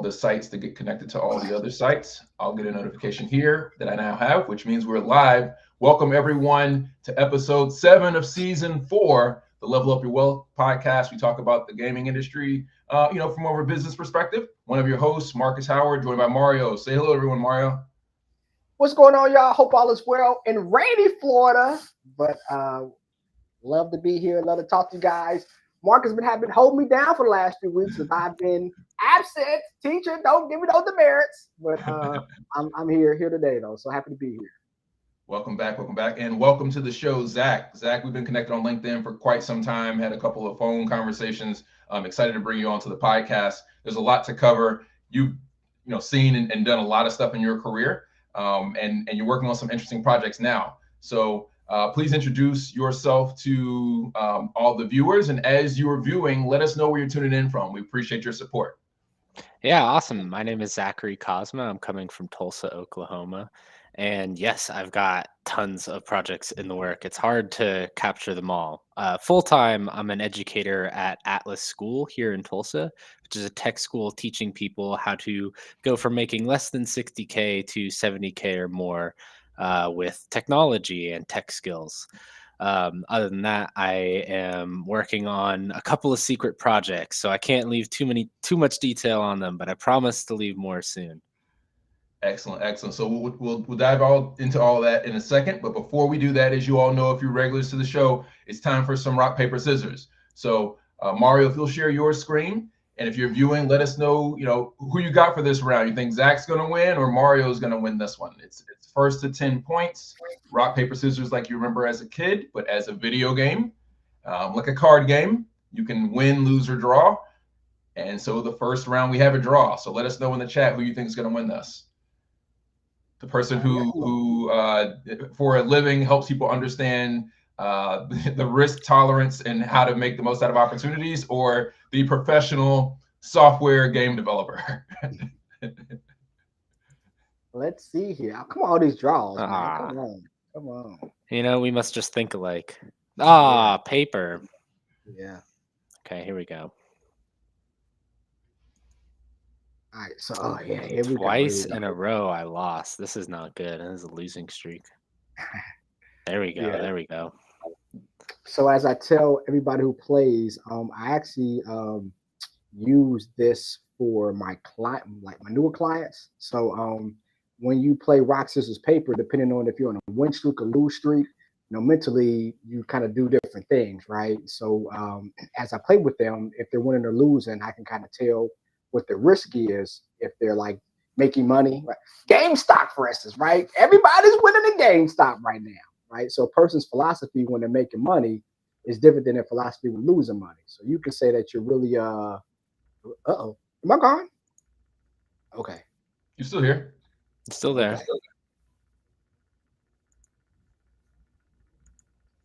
the sites to get connected to all the other sites. I'll get a notification here that I now have, which means we're live. Welcome everyone to episode 7 of season 4, the Level Up Your Wealth podcast. We talk about the gaming industry, from more of a business perspective. One of your hosts, Marcus Howard, joined by Mario. Say hello, everyone, Mario. What's going on, y'all? Hope all is well in rainy Florida, but love to be here. Love to talk to you guys. Mark has been holding me down for the last few weeks as I've been absent. Teacher, don't give me those demerits. But I'm here today though, so happy to be here. Welcome back, and welcome to the show, Zach. Zach, we've been connected on LinkedIn for quite some time. Had a couple of phone conversations. I'm excited to bring you onto the podcast. There's a lot to cover. You've seen and done a lot of stuff in your career, and you're working on some interesting projects now. So please introduce yourself to all the viewers. And as you are viewing, let us know where you're tuning in from. We appreciate your support. Yeah, awesome. My name is Zachary Kosma. I'm coming from Tulsa, Oklahoma. And yes, I've got tons of projects in the work. It's hard to capture them all. Full-time, I'm an educator at Atlas School here in Tulsa, which is a tech school teaching people how to go from making less than 60K to 70K or more with technology and tech skills. Other than that, I am working on a couple of secret projects, so I can't leave too much detail on them, but I promise to leave more soon. Excellent. So we'll dive into all that in a second. But before we do that, as you all know, if you're regulars to the show, it's time for some rock, paper, scissors. So Mario, if you'll share your screen, and if you're viewing, let us know, who you got for this round. You think Zach's going to win or Mario's going to win this one? It's first to 10 points. Rock, paper, scissors, like you remember as a kid, but as a video game, like a card game, you can win, lose, or draw. And so the first round, we have a draw. So let us know in the chat who you think is going to win this. The person who for a living helps people understand the risk tolerance and how to make the most out of opportunities, or the professional software game developer. Let's see here. Come on, all these draws. Man. Come on. We must just think alike. Paper. Yeah. Okay, here we go. All right, so here we go. Twice in a row I lost. This is not good. This is a losing streak. There we go. Yeah. There we go. So as I tell everybody who plays, I actually use this for my client, like my newer clients. So when you play rock, scissors, paper, depending on if you're on a win streak or lose streak, mentally you kind of do different things, right? So as I play with them, if they're winning or losing, I can kind of tell what the risk is if they're like making money. Right? GameStop, for instance, right? Everybody's winning in GameStop right now, right? So a person's philosophy when they're making money is different than their philosophy when losing money. So you can say that you're really am I gone? Okay. You're still here. Still there. Okay.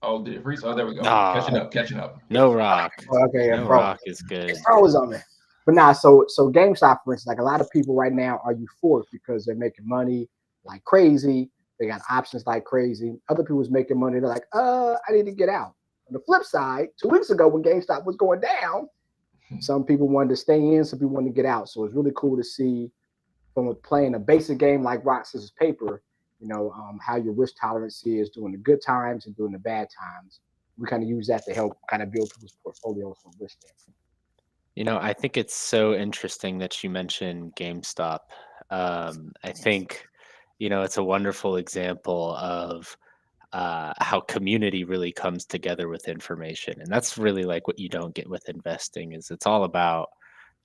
Oh, did it freeze? Oh, there we go. Catching up. No rock. Okay, no rock is good. It froze on me. But now, so GameStop, for instance, like a lot of people right now are euphoric because they're making money like crazy. They got options like crazy. Other people's making money. They're like, I need to get out. On the flip side, 2 weeks ago when GameStop was going down, some people wanted to stay in, some people wanted to get out. So it's really cool to see from playing a basic game like rock, scissors, paper, how your risk tolerance is during the good times and during the bad times. We kind of use that to help kind of build people's portfolios from risk standpoint. I think it's so interesting that you mentioned GameStop. I think, it's a wonderful example of how community really comes together with information. And that's really like what you don't get with investing is it's all about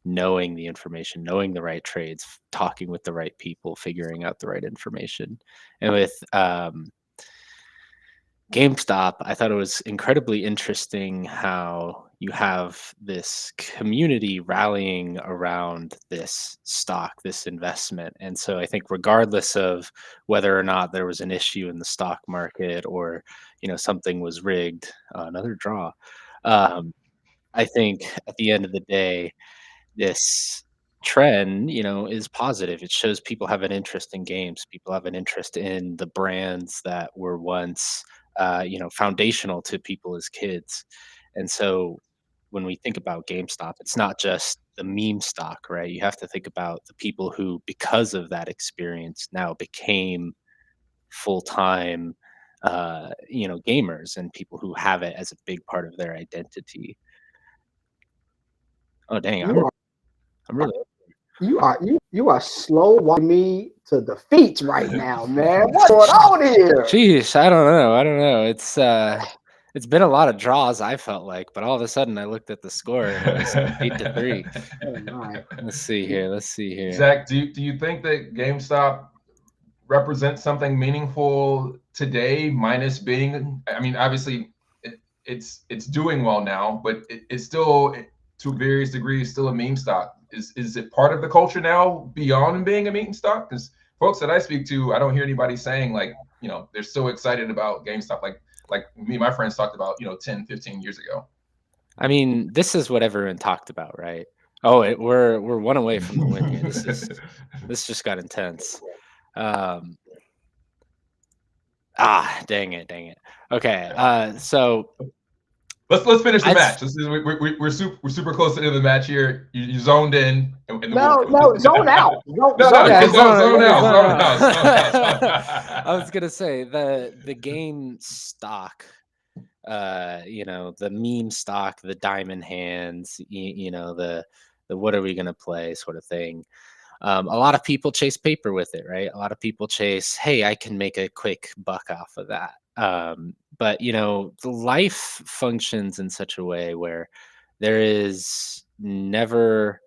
knowing the information, knowing the right trades, talking with the right people, figuring out the right information. And with GameStop, I thought it was incredibly interesting how you have this community rallying around this stock, this investment. And so I think regardless of whether or not there was an issue in the stock market or, something was rigged, another draw, I think at the end of the day, this trend, is positive. It shows people have an interest in games. People have an interest in the brands that were once foundational to people as kids. And so when we think about GameStop, it's not just meme stock, right? You have to think about the people who, because of that experience, now became full-time, gamers, and people who have it as a big part of their identity. Oh, dang, You are I'm really. you are slow walking me to defeat right now, man. What's going on here? Sheesh, I don't know. It's been a lot of draws, I felt like, but all of a sudden I looked at the score and it was 8-3. Oh my. Let's see here. Zach, do you think that GameStop represents something meaningful today, minus being, I mean, obviously it's doing well now, but it's still, to various degrees, still a meme stock. Is it part of the culture now beyond being a meme stock? Because folks that I speak to, I don't hear anybody saying like, they're so excited about GameStop like me and my friends talked about, 10, 15 years ago. I mean, this is what everyone talked about, right? Oh, we're one away from the win here. This just got intense. Dang it. Okay, so let's finish the match. We're super close to the end of the match here. You zoned in. No, zone out. Zone out. I was gonna say the game stock, the meme stock, the diamond hands, the what are we gonna play sort of thing. A lot of people chase paper with it, right? A lot of people chase, hey, I can make a quick buck off of that. But life functions in such a way where there is never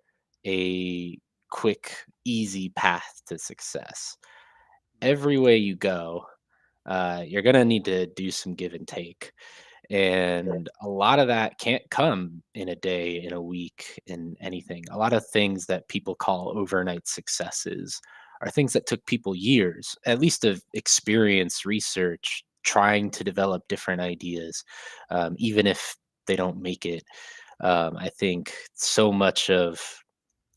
a quick, easy path to success. Every way you go, you're gonna need to do some give and take. And a lot of that can't come in a day, in a week, in anything. A lot of things that people call overnight successes are things that took people years, at least of experience, research, trying to develop different ideas, even if they don't make it. I think so much of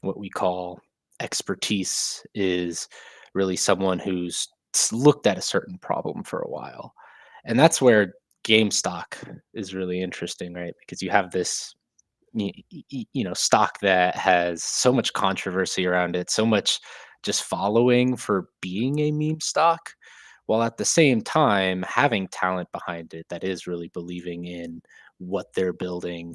what we call expertise is really someone who's looked at a certain problem for a while. And that's where game stock is really interesting, right? Because you have this stock that has so much controversy around it, so much just following for being a meme stock, while at the same time having talent behind it that is really believing in what they're building.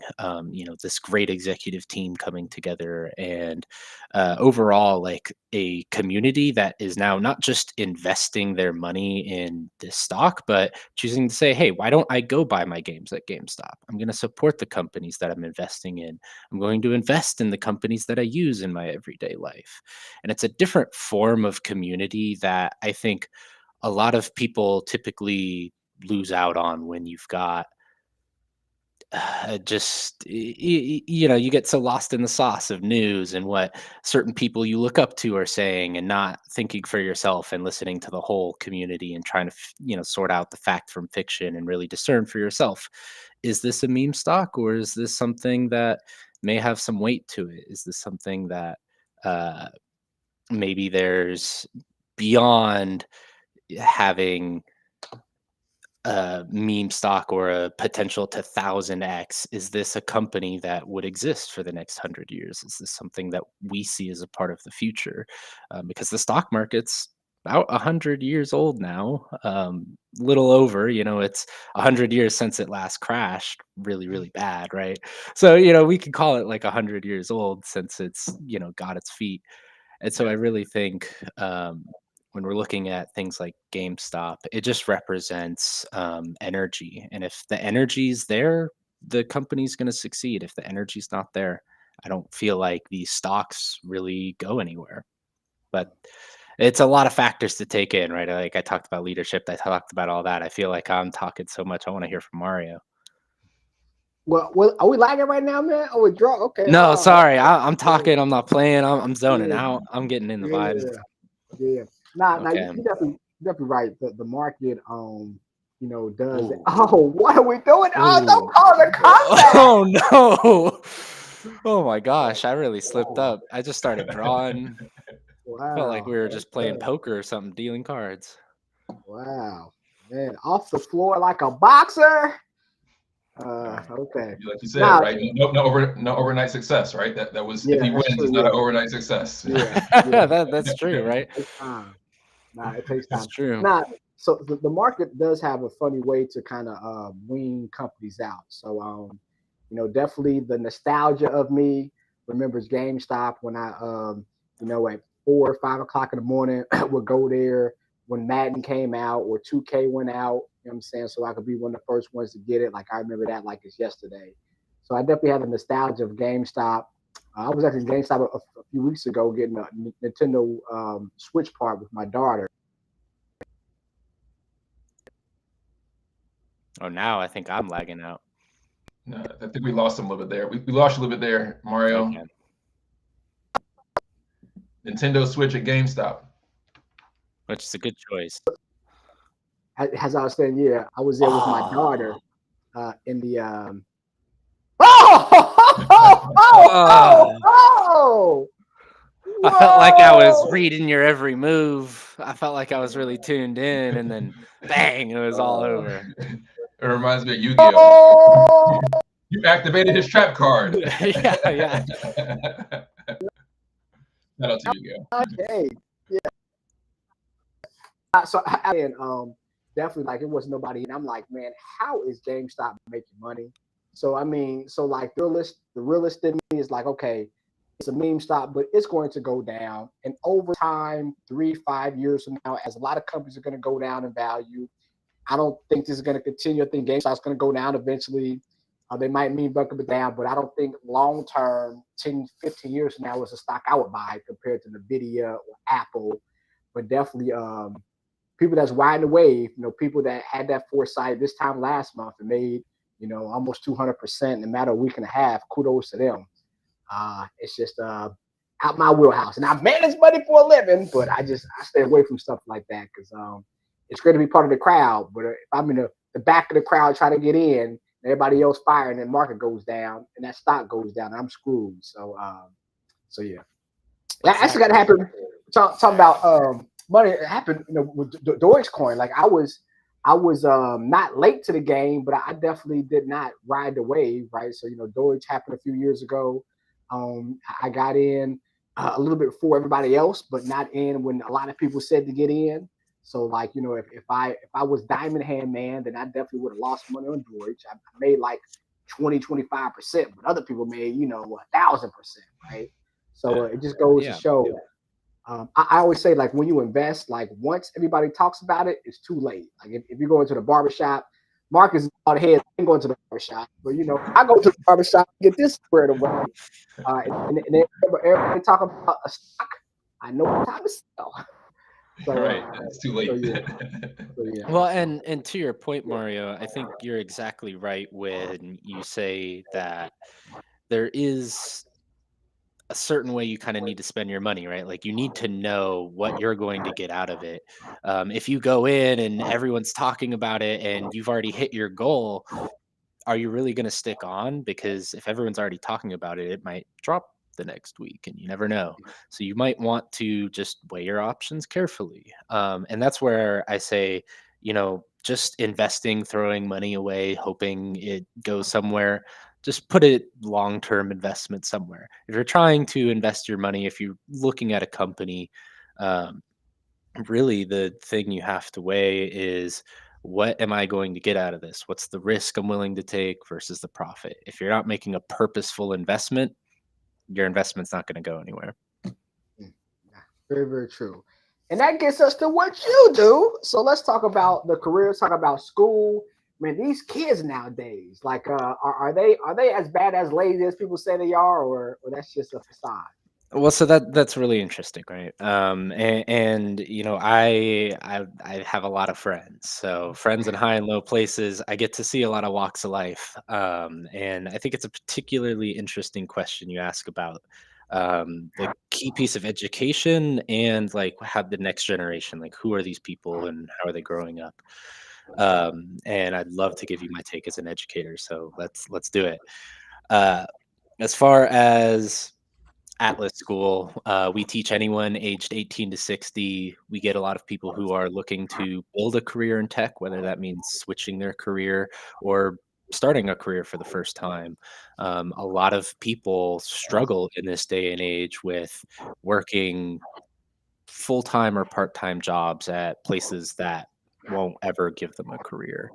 This great executive team coming together, and overall like a community that is now not just investing their money in this stock, but choosing to say, hey, why don't I go buy my games at GameStop? I'm going to support the companies that I'm investing in. I'm going to invest in the companies that I use in my everyday life. And it's a different form of community that I think a lot of people typically lose out on when you've got you get so lost in the sauce of news and what certain people you look up to are saying, and not thinking for yourself and listening to the whole community and trying to sort out the fact from fiction and really discern for yourself, is this a meme stock, or is this something that may have some weight to it? Is this something that maybe there's beyond having a meme stock or a potential to 1000x? Is this a company that would exist for the next 100 years? Is this something that we see as a part of the future? Because the stock market's about 100 years old now, little over. It's 100 years since it last crashed really, really bad, right? So we could call it like 100 years old since it's got its feet. And so I really think when we're looking at things like GameStop, it just represents energy. And if the energy's there, the company's going to succeed. If the energy's not there, I don't feel like these stocks really go anywhere. But it's a lot of factors to take in, right? Like I talked about leadership, I talked about all that. I feel like I'm talking so much. I want to hear from Mario. Well, are we lagging right now, man? Oh, we draw. Okay. No, sorry. I'm talking. I'm not playing. I'm zoning out. I'm getting in the vibe. Yeah. Nah, Okay. you definitely right. The market, does. Oh, what are we doing? Oh, don't call the comeback. Oh no. Oh my gosh, I really slipped up. I just started drawing. Wow. Felt like we were just playing poker or something, dealing cards. Wow, man, off the floor like a boxer. Okay. Like you said, Nah, right? No overnight success, right? That was if yeah, he that's wins, true. it's not an overnight success. Yeah, yeah. That's true, right? It takes time. Nah, it takes That's time. true. Nah, so the market does have a funny way to kind of wean companies out. So definitely the nostalgia of me remembers GameStop when I at 4 or 5 o'clock in the morning would go there when Madden came out or 2K went out. You know what I'm saying? So I could be one of the first ones to get it. Like I remember that like it's yesterday. So I definitely have the nostalgia of GameStop. I was actually in GameStop a few weeks ago getting a Nintendo Switch part with my daughter. Oh, now I think I'm lagging out. No, I think we lost him a little bit there. We lost you a little bit there, Mario. Okay. Nintendo Switch at GameStop. Which is a good choice. As I was saying, yeah, I was there with my daughter in the. I felt like I was reading your every move. I felt like I was really tuned in, and then bang, it was all over. It reminds me of Yu-Gi-Oh! You activated his trap card. Yeah. Shout out to Yu-Gi-Oh! Okay, yeah. So definitely like it wasn't nobody, and I'm like, man, how is GameStop making money? So I mean, so like the realist in me is like, okay, it's a meme stock, but it's going to go down. And over time, 3-5 years from now, as a lot of companies are going to go down in value, I don't think this is going to continue. I think GameStop's going to go down eventually. They might mean bucket it down, but I don't think long term, 10, 15 years from now, is a stock I would buy compared to NVIDIA or Apple. But definitely people that's riding the wave, people that had that foresight this time last month and made, almost 200% in a matter of a week and a half. Kudos to them. It's just out my wheelhouse, and I manage money for a living, but I stay away from stuff like that because it's great to be part of the crowd. But if I'm in the back of the crowd trying to get in, everybody else firing, and the market goes down, and that stock goes down, I'm screwed. So yeah, that actually got to happen. Talking about money, it happened, with Dogecoin. Like I was not late to the game, but I definitely did not ride the wave, right? So Doge happened a few years ago. I got in a little bit before everybody else, but not in when a lot of people said to get in. So like, if I was diamond hand man, then I definitely would have lost money on Doge. I made like 20-25%, but other people made 1,000%, right? So it just goes to show. I always say, like, when you invest, like once everybody talks about it, it's too late. Like if you go into the barbershop, Marcus is out ahead going to the barbershop, but I go to the barbershop and get this squared away. And everybody talk about a stock, I know what time to sell. So, right, it's too late. So, yeah. Well, and to your point, Mario, I think you're exactly right when you say that there is a certain way you kind of need to spend your money, right? Like you need to know what you're going to get out of it. If you go in and everyone's talking about it and you've already hit your goal, are you really going to stick on? Because if everyone's already talking about it, it might drop the next week and you never know. So you might want to just weigh your options carefully. And that's where I say, just investing, throwing money away, hoping it goes somewhere, just put it long-term investment somewhere. If you're trying to invest your money, if you're looking at a company, really the thing you have to weigh is, what am I going to get out of this? What's the risk I'm willing to take versus the profit? If you're not making a purposeful investment, your investment's not going to go anywhere. Very, very true. And that gets us to what you do. So let's talk about the careers, talk about school. Man, these kids nowadays, like, are they as bad as lazy as people say they are, or that's just a facade? Well, so that's really interesting, right? And I have a lot of friends. So friends in high and low places. I get to see a lot of walks of life, and I think it's a particularly interesting question you ask about the key piece of education and like how the next generation, like who are these people and how are they growing up? And I'd love to give you my take as an educator. So let's do it. As far as Atlas School, we teach anyone aged 18 to 60. We get a lot of people who are looking to build a career in tech, whether that means switching their career or starting a career for the first time. A lot of people struggle in this day and age with working full-time or part-time jobs at places that won't ever give them a career,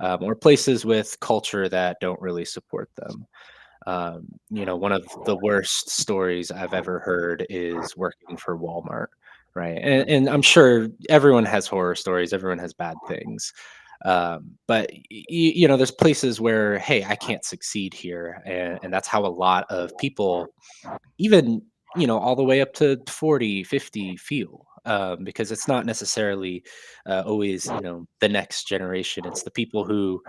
or places with culture that don't really support them. One of the worst stories I've ever heard is working for Walmart, right? And I'm sure everyone has horror stories, everyone has bad things. But there's places where, hey, I can't succeed here. And that's how a lot of people, even, all the way up to 40, 50 feel. Because it's not necessarily always, the next generation. It's the people who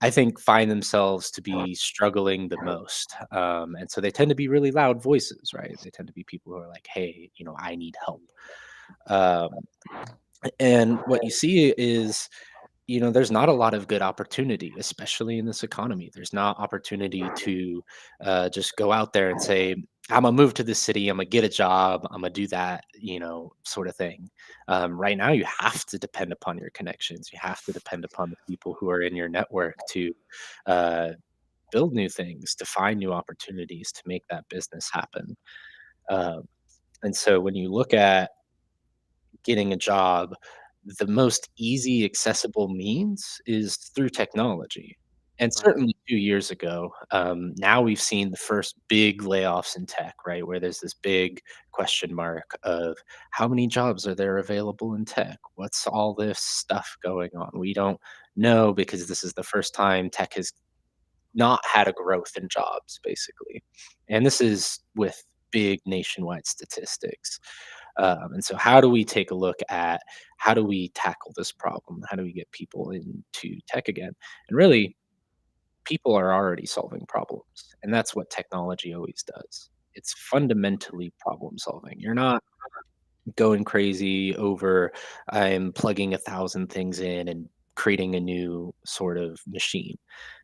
I think find themselves to be struggling the most. And so they tend to be really loud voices, right? They tend to be people who are like, hey, I need help. Um, and what you see is, there's not a lot of good opportunity, especially in this economy. There's not opportunity to just go out there and say, I'm gonna move to this city, I'm gonna get a job, I'm gonna do that, sort of thing. Right now, you have to depend upon your connections. You have to depend upon the people who are in your network to uh, build new things, to find new opportunities, to make that business happen. Um, and so when you look at getting a job, the most easy accessible means is through technology. And Right. certainly 2 years ago, now we've seen the first big layoffs in tech, right? Where there's this big question mark of how many jobs are there available in tech? What's all this stuff going on? We don't know because this is the first time tech has not had a growth in jobs, basically. And this is with big nationwide statistics. And so, how do we take a look at how do we tackle this problem? How do we get people into tech again? And really, people are already solving problems, and that's what technology always does. It's fundamentally problem solving. You're not going crazy over I'm plugging 1,000 things in and creating a new sort of machine.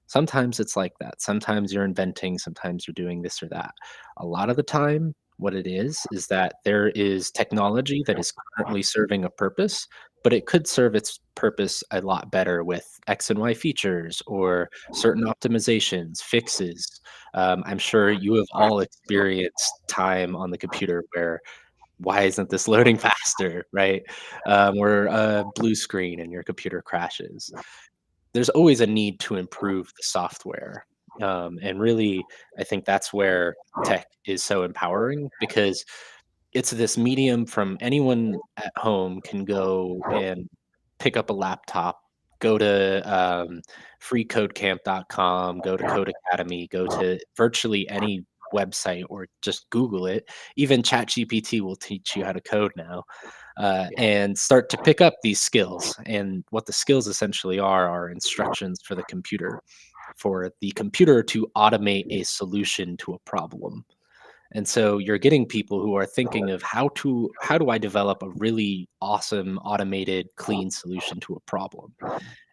Sometimes it's like that. Sometimes you're inventing, sometimes you're doing this or that. A lot of the time, what it is that there is technology that is currently serving a purpose, but it could serve its purpose a lot better with X and Y features or certain optimizations, fixes. I'm sure you have all experienced time on the computer where why isn't this loading faster, right? Or a blue screen and your computer crashes. There's always a need to improve the software. And really, I think that's where tech is so empowering because it's this medium from anyone at home can go and pick up a laptop, go to freecodecamp.com, go to Code Academy, go to virtually any website or just Google it. Even ChatGPT will teach you how to code now, and start to pick up these skills. And what the skills essentially are instructions for the computer to automate a solution to a problem. And so you're getting people who are thinking of how do I develop a really awesome automated clean solution to a problem.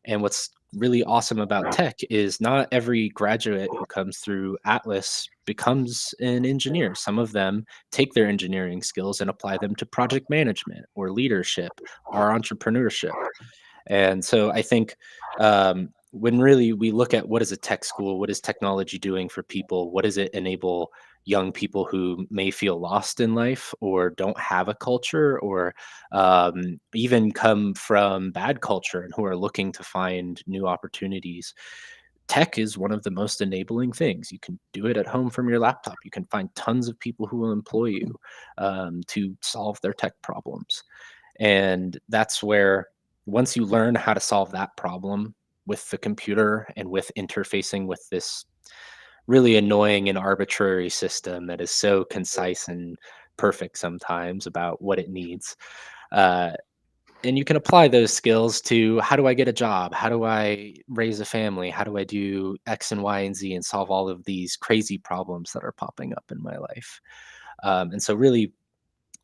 And what's really awesome about tech is not every graduate who comes through Atlas becomes an engineer. Some of them take their engineering skills and apply them to project management or leadership or entrepreneurship. And so I think when really we look at what is a tech school, what is technology doing for people, what does it enable young people who may feel lost in life or don't have a culture or even come from bad culture and who are looking to find new opportunities. Tech is one of the most enabling things. You can do it at home from your laptop. You can find tons of people who will employ you to solve their tech problems. And that's where once you learn how to solve that problem with the computer and with interfacing with this really annoying and arbitrary system that is so concise and perfect sometimes about what it needs. Uh, and you can apply those skills to how do I get a job? How do I raise a family? How do I do X and Y and Z and solve all of these crazy problems that are popping up in my life? And so, really,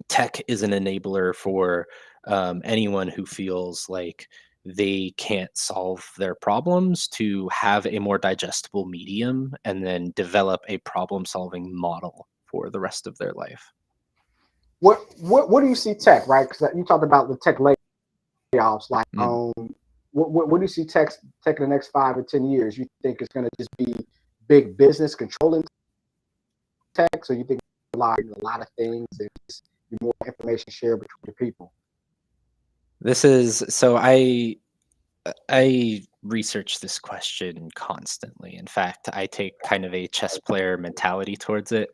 tech is an enabler for anyone who feels like they can't solve their problems to have a more digestible medium and then develop a problem solving model for the rest of their life. What do you see tech, right? Because you talked about the tech layoffs. Like, Mm. what do you see tech in the next 5 or 10 years? You think it's going to just be big business controlling tech, so you think a lot of things and just be more information shared between the people? This is so I research this question constantly. In fact, I take kind of a chess player mentality towards it.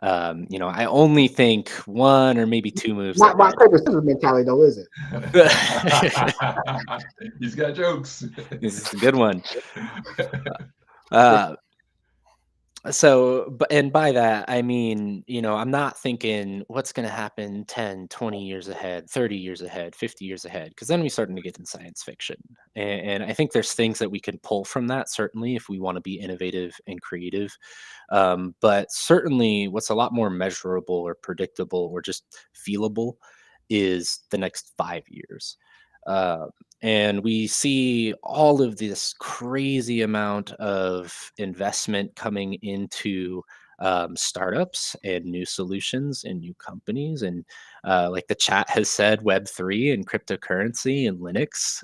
I only think one or maybe two moves Not rock ahead. paper scissors mentality, though, is it? He's got jokes. This is a good one. And by that, I mean, I'm not thinking what's going to happen 10, 20 years ahead, 30 years ahead, 50 years ahead, because then we're starting to get in science fiction. And I think there's things that we can pull from that, certainly, if we want to be innovative and creative. But certainly, what's a lot more measurable or predictable or just feelable is the next 5 years. And we see all of this crazy amount of investment coming into startups and new solutions and new companies. And like the chat has said, Web3 and cryptocurrency and Linux.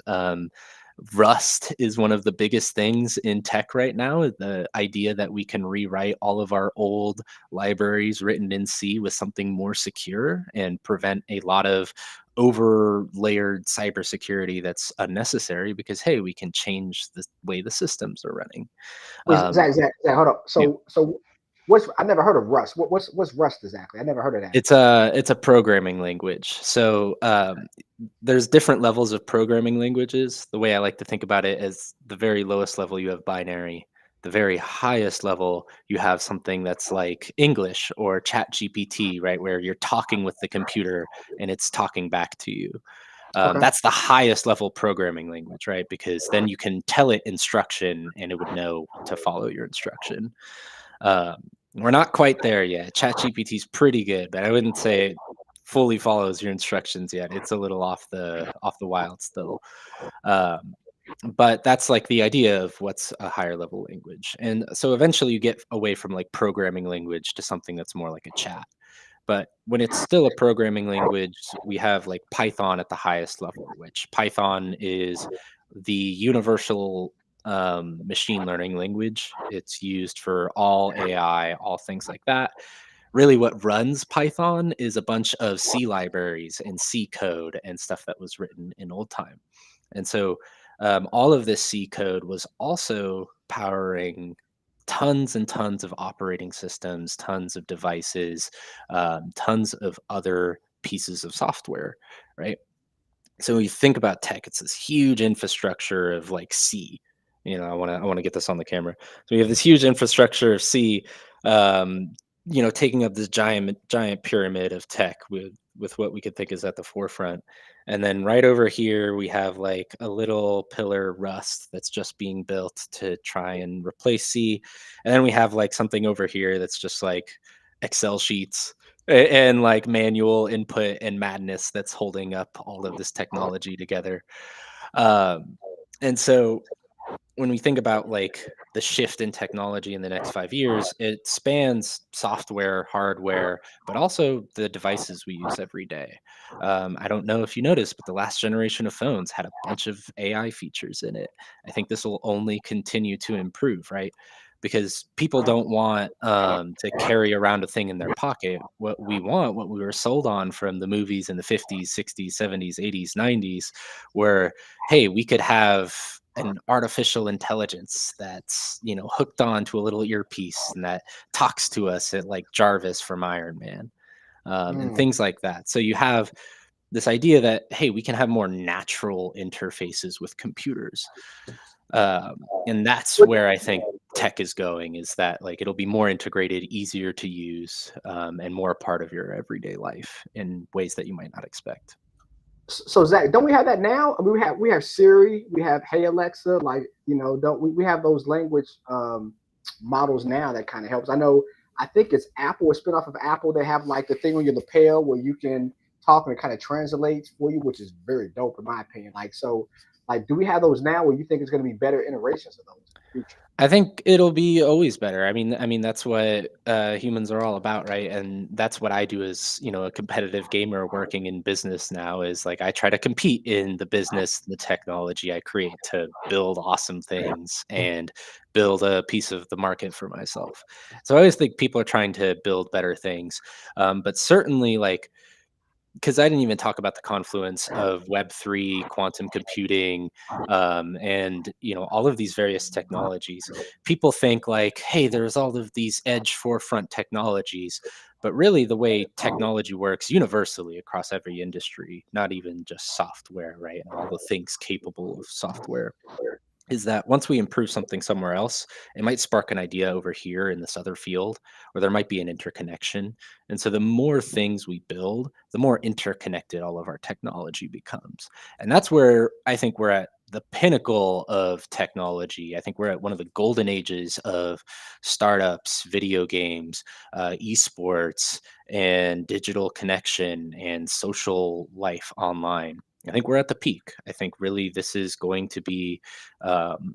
Rust is one of the biggest things in tech right now. The idea that we can rewrite all of our old libraries written in C with something more secure and prevent a lot of over layered cybersecurity that's unnecessary because, hey, we can change the way the systems are running. Wait, Zach, hold up. So what's, I never heard of Rust. What's Rust exactly? I never heard of that. It's a programming language. So there's different levels of programming languages. The way I like to think about it is the very lowest level you have binary. The very highest level you have something that's like English or Chat GPT, right, where you're talking with the computer and it's talking back to you. Okay. That's the highest level programming language, right? Because then you can tell it instruction and it would know to follow your instruction. We're not quite there yet. ChatGPT is pretty good, but I wouldn't say it fully follows your instructions yet. It's a little off the wild still. But that's like the idea of what's a higher level language. And so eventually you get away from like programming language to something that's more like a chat. But when it's still a programming language, we have like Python at the highest level, which Python is the universal machine learning language. It's used for all AI, all things like that. Really, what runs Python is a bunch of C libraries and C code and stuff that was written in old time. And so all of this C code was also powering tons and tons of operating systems, tons of devices, tons of other pieces of software, right? So when you think about tech, it's this huge infrastructure of like C. I want to get this on the camera. So we have this huge infrastructure of C, taking up this giant pyramid of tech with what we could think is at the forefront. And then right over here, we have like a little pillar Rust that's just being built to try and replace C. And then we have like something over here that's just like Excel sheets and like manual input and madness that's holding up all of this technology together. And so when we think about like the shift in technology in the next 5 years, it spans software, hardware, but also the devices we use every day. I don't know if you noticed, but the last generation of phones had a bunch of AI features in it. I think this will only continue to improve, right? Because people don't want to carry around a thing in their pocket. What we want, what we were sold on from the movies in the 50s, 60s, 70s, 80s, 90s, were, hey, we could have an artificial intelligence that's hooked on to a little earpiece and that talks to us at like Jarvis from Iron Man, and things like that. So you have this idea that, hey, we can have more natural interfaces with computers, and that's where I think tech is going, is that like it'll be more integrated, easier to use, and more a part of your everyday life in ways that you might not expect. So Zach, don't we have that now? I mean, we have Siri, we have Hey Alexa, like don't we have those language models now that kind of helps? I think it's Apple, a spinoff of Apple. They have like the thing on your lapel where you can talk and it kind of translates for you, which is very dope in my opinion. Like, so like, do we have those now, or you think it's going to be better iterations of those? future? I think it'll be always better. I mean that's what humans are all about, right? And that's what I do as a competitive gamer working in business now. Is like I try to compete in the business, the technology I create to build awesome things and build a piece of the market for myself. So I always think people are trying to build better things, but certainly like because I didn't even talk about the confluence of Web3, quantum computing, and all of these various technologies. People think like, hey, there's all of these edge forefront technologies, but really the way technology works universally across every industry, not even just software, right? And all the things capable of software is that once we improve something somewhere else, it might spark an idea over here in this other field, or there might be an interconnection. And so the more things we build, the more interconnected all of our technology becomes. And that's where I think we're at the pinnacle of technology. I think we're at one of the golden ages of startups, video games, esports, and digital connection and social life online. I think we're at the peak. I think really this is going to be um,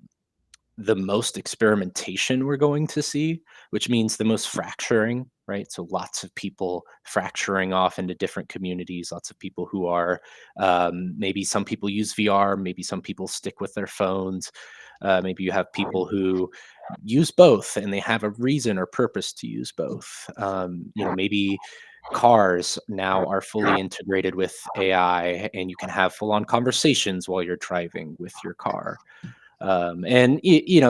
the most experimentation we're going to see, which means the most fracturing, right? So lots of people fracturing off into different communities, lots of people who are maybe some people use VR, maybe some people stick with their phones. Maybe you have people who use both and they have a reason or purpose to use both. Maybe cars now are fully integrated with AI and you can have full on conversations while you're driving with your car, and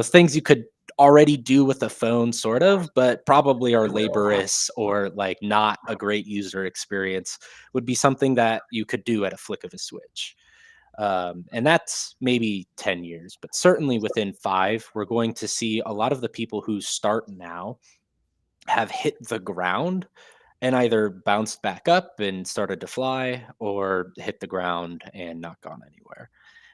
things you could already do with a phone sort of, but probably are laborious or like not a great user experience, would be something that you could do at a flick of a switch. And that's maybe 10 years, but certainly within 5 we're going to see a lot of the people who start now have hit the ground and either bounced back up and started to fly or hit the ground and not gone anywhere.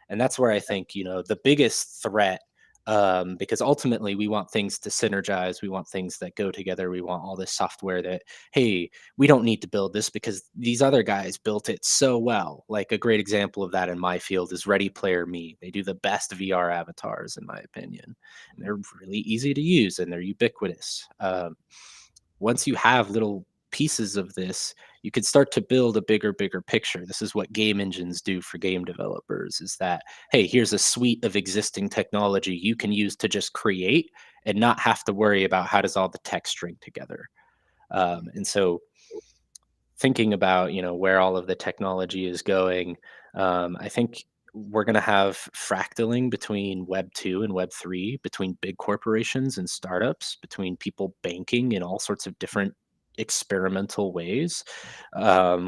And that's where I think, the biggest threat, because ultimately we want things to synergize, we want things that go together, we want all this software that, hey, we don't need to build this because these other guys built it so well. Like a great example of that in my field is Ready Player Me. They do the best VR avatars, in my opinion. And they're really easy to use and they're ubiquitous. Once you have little pieces of this, you could start to build a bigger picture. This is what game engines do for game developers, is that, hey, here's a suite of existing technology you can use to just create and not have to worry about how does all the tech string together. And so thinking about, where all of the technology is going, I think we're going to have fractaling between Web 2 and Web 3, between big corporations and startups, between people banking in all sorts of different experimental ways,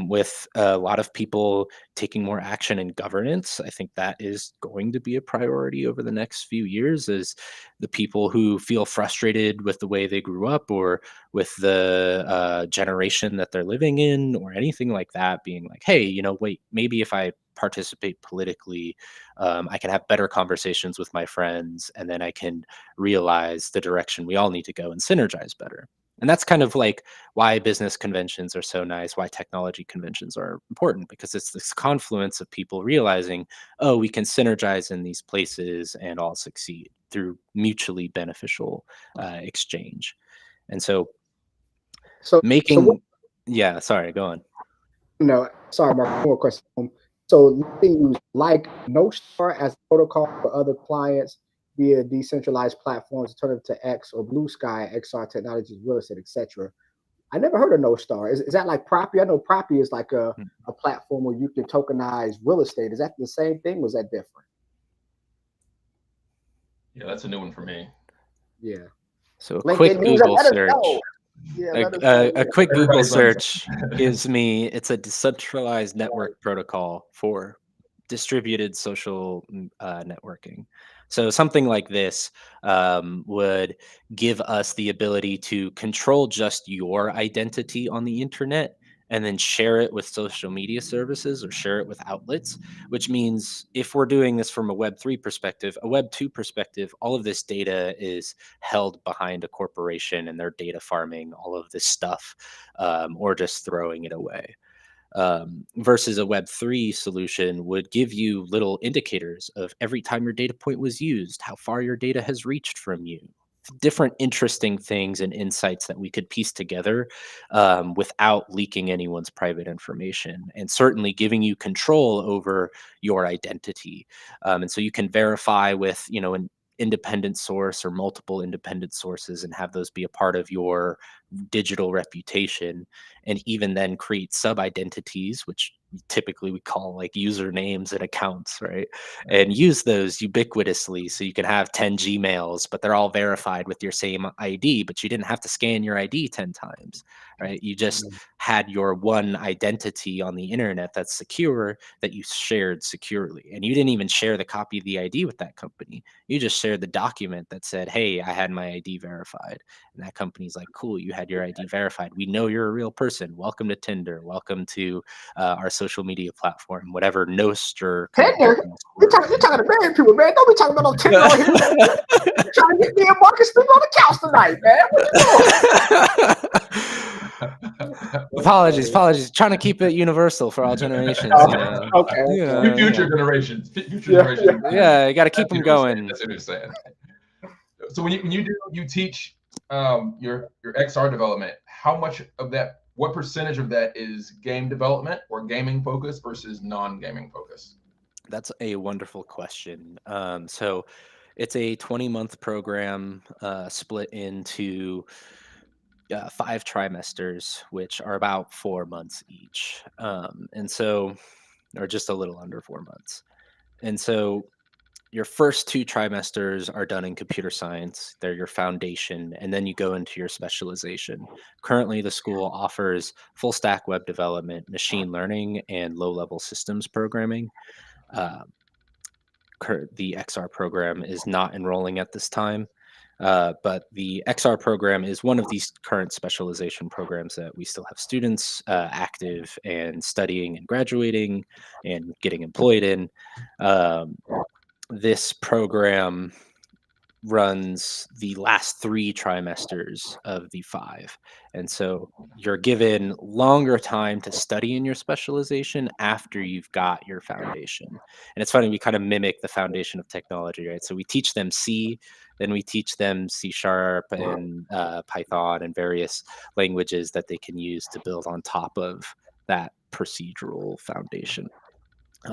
with a lot of people taking more action in governance. I think that is going to be a priority over the next few years, as the people who feel frustrated with the way they grew up or with the generation that they're living in or anything like that being like, hey, wait, maybe if I participate politically, I can have better conversations with my friends, and then I can realize the direction we all need to go and synergize better. And that's kind of like why business conventions are so nice, why technology conventions are important, because it's this confluence of people realizing, oh, we can synergize in these places and all succeed through mutually beneficial exchange. And so So, so what, making, yeah, sorry, go on. sorry, Mark, one more question. So you can use like No Star as a protocol for other clients via decentralized platforms, alternative to X or Blue Sky, XR Technologies, real estate, etc. I never heard of No Star. Is that like Property? I know Property is like a platform where you can tokenize real estate. Is that the same thing? Was that different? Yeah, that's a new one for me. Yeah. So a quick LinkedIn user, Google let us search. know. Yeah, A, let us know. a, a quick Google Everybody's on. search gives me, it's a decentralized network protocol for distributed social networking. So something like this would give us the ability to control just your identity on the internet and then share it with social media services or share it with outlets, which means if we're doing this from a Web3 perspective, a Web2 perspective, all of this data is held behind a corporation and they're data farming all of this stuff, or just throwing it away. versus a Web3 solution would give you little indicators of every time your data point was used, how far your data has reached from you, different interesting things and insights that we could piece together without leaking anyone's private information, and certainly giving you control over your identity. And so you can verify with, an independent source or multiple independent sources and have those be a part of your digital reputation, and even then create sub identities, which typically we call like usernames and accounts, right? And use those ubiquitously, so you can have 10 Gmails, but they're all verified with your same ID, but you didn't have to scan your ID 10 times, right? You just had your one identity on the internet that's secure, that you shared securely, and you didn't even share the copy of the ID with that company. You just shared the document that said, hey, I had my ID verified, and that company's like, cool, you had your ID verified, we know you're a real person, welcome to Tinder, welcome to our social media platform, whatever Nostr. Tinder? You're talking to married people, man. Don't be talking about no Tinder on here. You're trying to get me and Marcus sleep on the couch tonight, man. What you doing? Apologies. Trying to keep it universal for all generations. Okay. Future generations. Generations. Yeah, you got to keep them going. That's what you're saying. So when you teach your XR development, how much of that, what percentage of that is game development or gaming focus versus non-gaming focus? That's a wonderful question. So it's a 20-month program split into 5 trimesters, which are about 4 months each. And so, or just a little under 4 months. And so your first 2 trimesters are done in computer science. They're your foundation, and then you go into your specialization. Currently, the school offers full stack web development, machine learning, and low-level systems programming. The XR program is not enrolling at this time, but the XR program is one of these current specialization programs that we still have students active and studying and graduating and getting employed in. This program runs the last 3 trimesters of the 5. And so you're given longer time to study in your specialization after you've got your foundation. And it's funny, we kind of mimic the foundation of technology, right? So we teach them C, then we teach them C# and Python and various languages that they can use to build on top of that procedural foundation.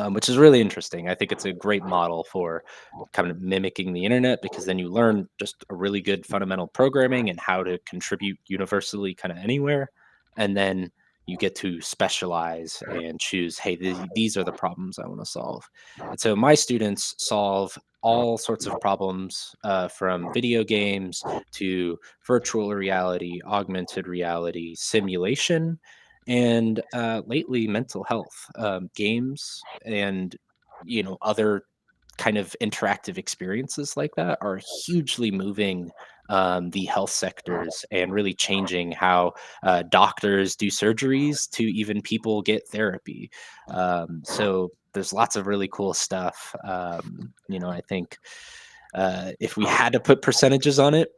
Which is really interesting. I think it's a great model for kind of mimicking the internet, because then you learn just a really good fundamental programming and how to contribute universally kind of anywhere. And then you get to specialize and choose, hey, these are the problems I want to solve. And so my students solve all sorts of problems, from video games to virtual reality, augmented reality, simulation, and lately mental health. Games and other kind of interactive experiences like that are hugely moving the health sectors and really changing how doctors do surgeries to even people get therapy. So there's lots of really cool stuff. I think if we had to put percentages on it,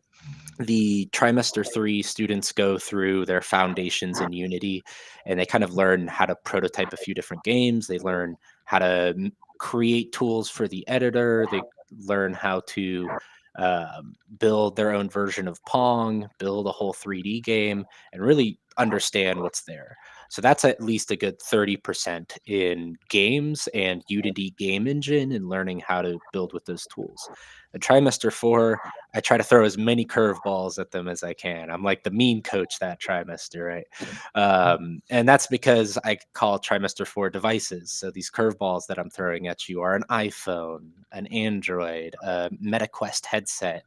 the trimester 3 students go through their foundations in Unity, and they kind of learn how to prototype a few different games. They learn how to create tools for the editor. They learn how to build their own version of Pong, build a whole 3D game, and really understand what's there. So that's at least a good 30% in games and Unity game engine and learning how to build with those tools. The trimester 4, I try to throw as many curveballs at them as I can. I'm like the mean coach that trimester, right? And that's because I call trimester 4 devices. So these curveballs that I'm throwing at you are an iPhone, an Android, a MetaQuest headset,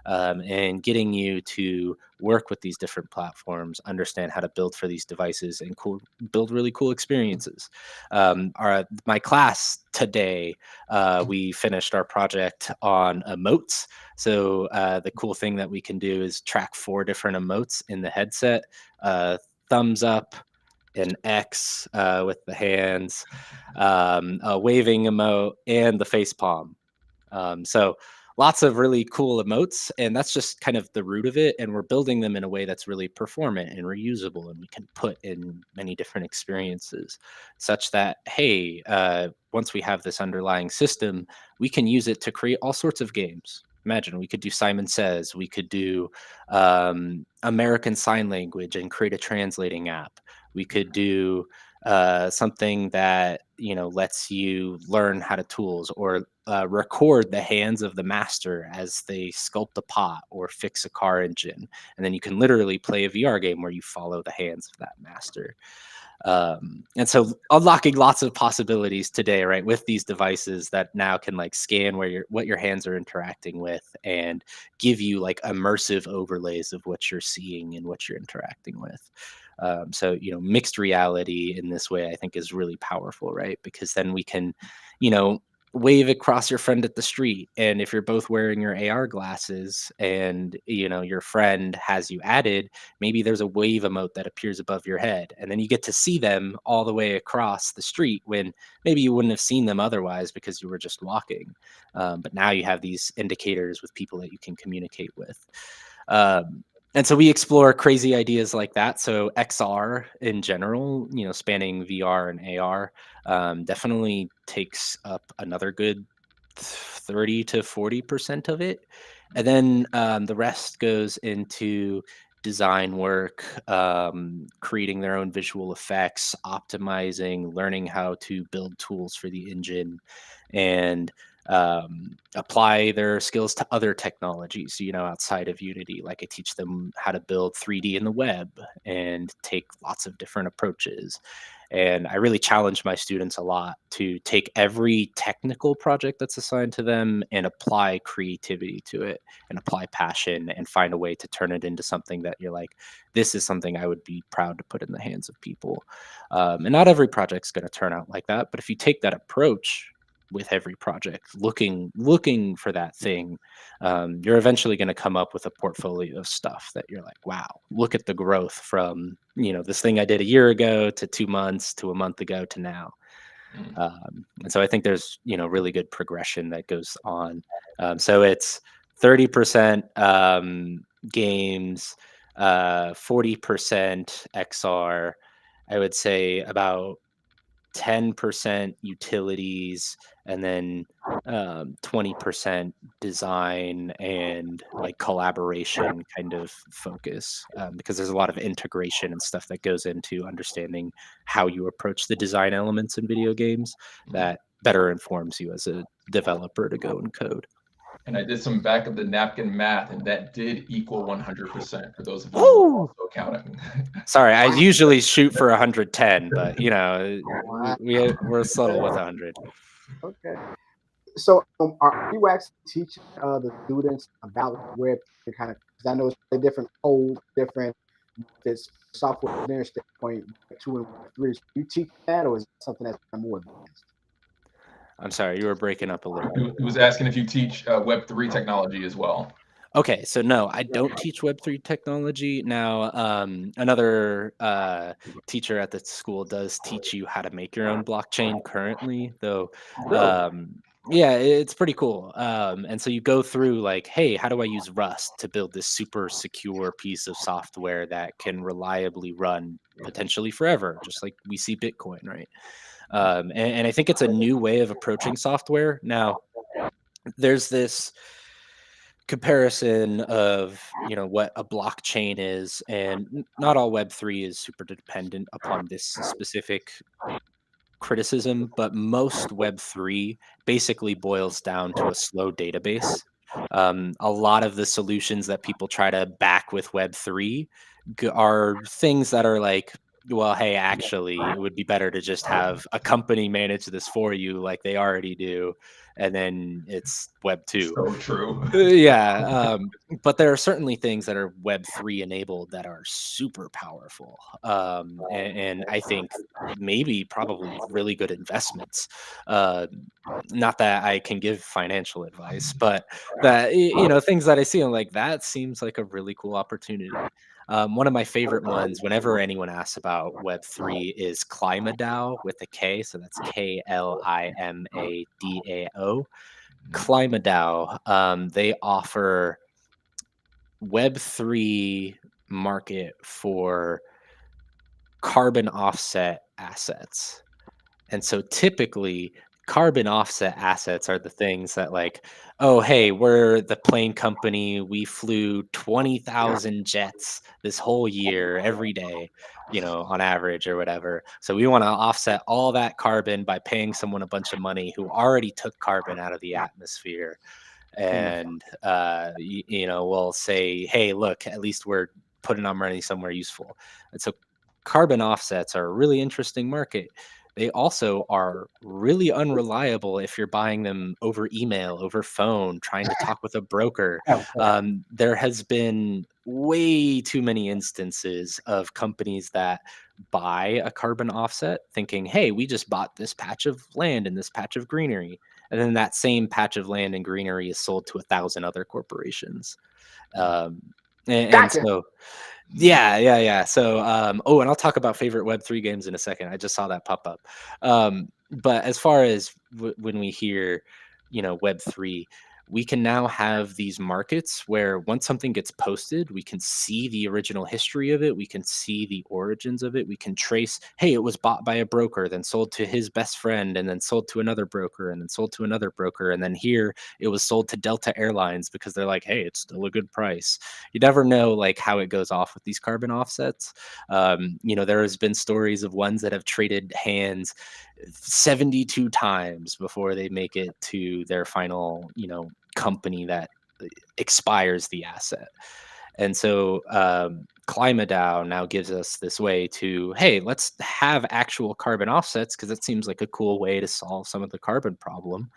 and getting you to work with these different platforms, understand how to build for these devices, and build really cool experiences. My class today, we finished our project on emotes. So the cool thing that we can do is track 4 different emotes in the headset: thumbs up, an X with the hands, a waving emote, and the face palm. So lots of really cool emotes, and that's just kind of the root of it. And we're building them in a way that's really performant and reusable, and we can put in many different experiences, such that, hey, once we have this underlying system, we can use it to create all sorts of games. Imagine we could do Simon Says, we could do American Sign Language and create a translating app. We could do something that lets you learn how to tools, or record the hands of the master as they sculpt a pot or fix a car engine, and then you can literally play a VR game where you follow the hands of that master. And so unlocking lots of possibilities today, right, with these devices that now can like scan what your hands are interacting with and give you like immersive overlays of what you're seeing and what you're interacting with. So mixed reality in this way, I think, is really powerful, right? Because then we can, wave across your friend at the street, and if you're both wearing your AR glasses and your friend has you added, maybe there's a wave emote that appears above your head, and then you get to see them all the way across the street when maybe you wouldn't have seen them otherwise because you were just walking. But now you have these indicators with people that you can communicate with. And so we explore crazy ideas like that. So XR in general, spanning VR and AR, definitely takes up another good 30 to 40% of it. And then the rest goes into design work, creating their own visual effects, optimizing, learning how to build tools for the engine, and apply their skills to other technologies, outside of Unity. Like I teach them how to build 3D in the web and take lots of different approaches. And I really challenge my students a lot to take every technical project that's assigned to them and apply creativity to it and apply passion and find a way to turn it into something that you're like, this is something I would be proud to put in the hands of people. And not every project's going to turn out like that. But if you take that approach with every project, looking for that thing, you're eventually going to come up with a portfolio of stuff that you're like, wow, look at the growth from this thing I did a year ago to 2 months to a month ago to now. And so I think there's really good progression that goes on. So it's 30% games, 40% XR. I would say about 10% utilities, and then 20% design and like collaboration kind of focus, because there's a lot of integration and stuff that goes into understanding how you approach the design elements in video games that better informs you as a developer to go and code. And I did some back of the napkin math, and that did equal 100% for those of you who are also counting. Sorry, I usually shoot for 110, but we're subtle with 100. Okay. So are you actually teaching the students about web kind of, because I know it's a different code, different this software engineering standpoint, 2 and 3. You teach that, or is it something that's more advanced? I'm sorry, you were breaking up a little bit. He was asking if you teach Web3 technology as well. Okay, so no, I don't teach Web3 technology. Now, another teacher at the school does teach you how to make your own blockchain currently, though. Yeah, it's pretty cool. And so you go through like, hey, how do I use Rust to build this super secure piece of software that can reliably run potentially forever, just like we see Bitcoin, right? And I think it's a new way of approaching software. Now, there's this comparison of what a blockchain is, and not all Web3 is super dependent upon this specific criticism, but most Web3 basically boils down to a slow database. A lot of the solutions that people try to back with Web3 are things that are like, well, hey, actually, it would be better to just have a company manage this for you like they already do, and then it's Web 2. So true. Yeah, but there are certainly things that are Web3 enabled that are super powerful, and I think maybe probably really good investments. Uh, Not that I can give financial advice, but that things that I see, I'm like, that seems like a really cool opportunity. One of my favorite ones, whenever anyone asks about Web3, is KlimaDAO with a K. So that's KLIMADAO. ClimaDAO, they offer Web3 market for carbon offset assets. And so typically carbon offset assets are the things that like, oh, hey, we're the plane company. We flew 20,000 jets this whole year, every day, on average or whatever. So we want to offset all that carbon by paying someone a bunch of money who already took carbon out of the atmosphere. And, we'll say, hey, look, at least we're putting our money somewhere useful. And so carbon offsets are a really interesting market. They also are really unreliable if you're buying them over email, over phone, trying to talk with a broker. There has been way too many instances of companies that buy a carbon offset thinking, hey, we just bought this patch of land and this patch of greenery. And then that same patch of land and greenery is sold to 1,000 other corporations. And so, yeah. So, and I'll talk about favorite Web3 games in a second. I just saw that pop up. But as far as when we hear, Web3, we can now have these markets where once something gets posted, we can see the original history of it. We can see the origins of it. We can trace, hey, it was bought by a broker, then sold to his best friend, and then sold to another broker, and then sold to another broker. And then here it was sold to Delta Airlines because they're like, hey, it's still a good price. You never know like how it goes off with these carbon offsets. There has been stories of ones that have traded hands 72 times before they make it to their final, company that expires the asset. And so ClimaDAO now gives us this way to, hey, let's have actual carbon offsets because it seems like a cool way to solve some of the carbon problem.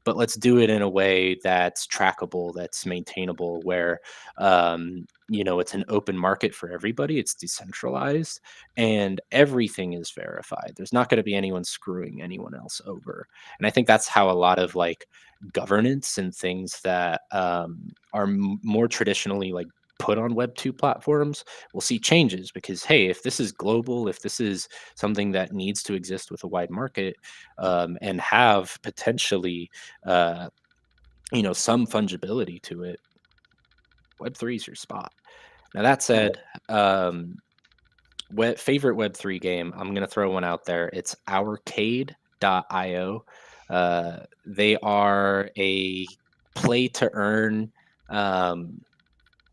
But let's do it in a way that's trackable, that's maintainable, where it's an open market for everybody. It's decentralized, and everything is verified. There's not going to be anyone screwing anyone else over. And I think that's how a lot of like governance and things that are more traditionally like put on Web 2 platforms will see changes because, hey, if this is global, if this is something that needs to exist with a wide market and have potentially, some fungibility to it, Web3 is your spot. Now, that said, favorite Web3 game, I'm going to throw one out there. It's Ourcade.io. They are a play to earn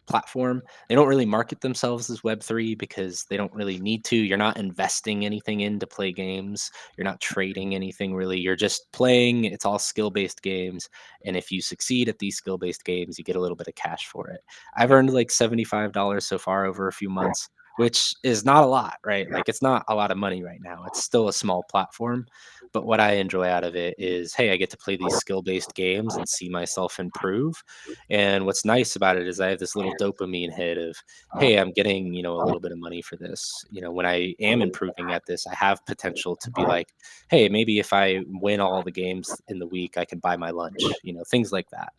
platform. They don't really market themselves as Web3 because they don't really need to. You're not investing anything in to play games. You're not trading anything really. You're just playing. It's all skill-based games. And if you succeed at these skill-based games, you get a little bit of cash for it. I've earned like $75 so far over a few months, which is not a lot, right? Like it's not a lot of money right now. It's still a small platform. But what I enjoy out of it is, hey, I get to play these skill-based games and see myself improve. And what's nice about it is I have this little dopamine hit of, hey, I'm getting, a little bit of money for this. When I am improving at this, I have potential to be like, hey, maybe if I win all the games in the week, I can buy my lunch, things like that.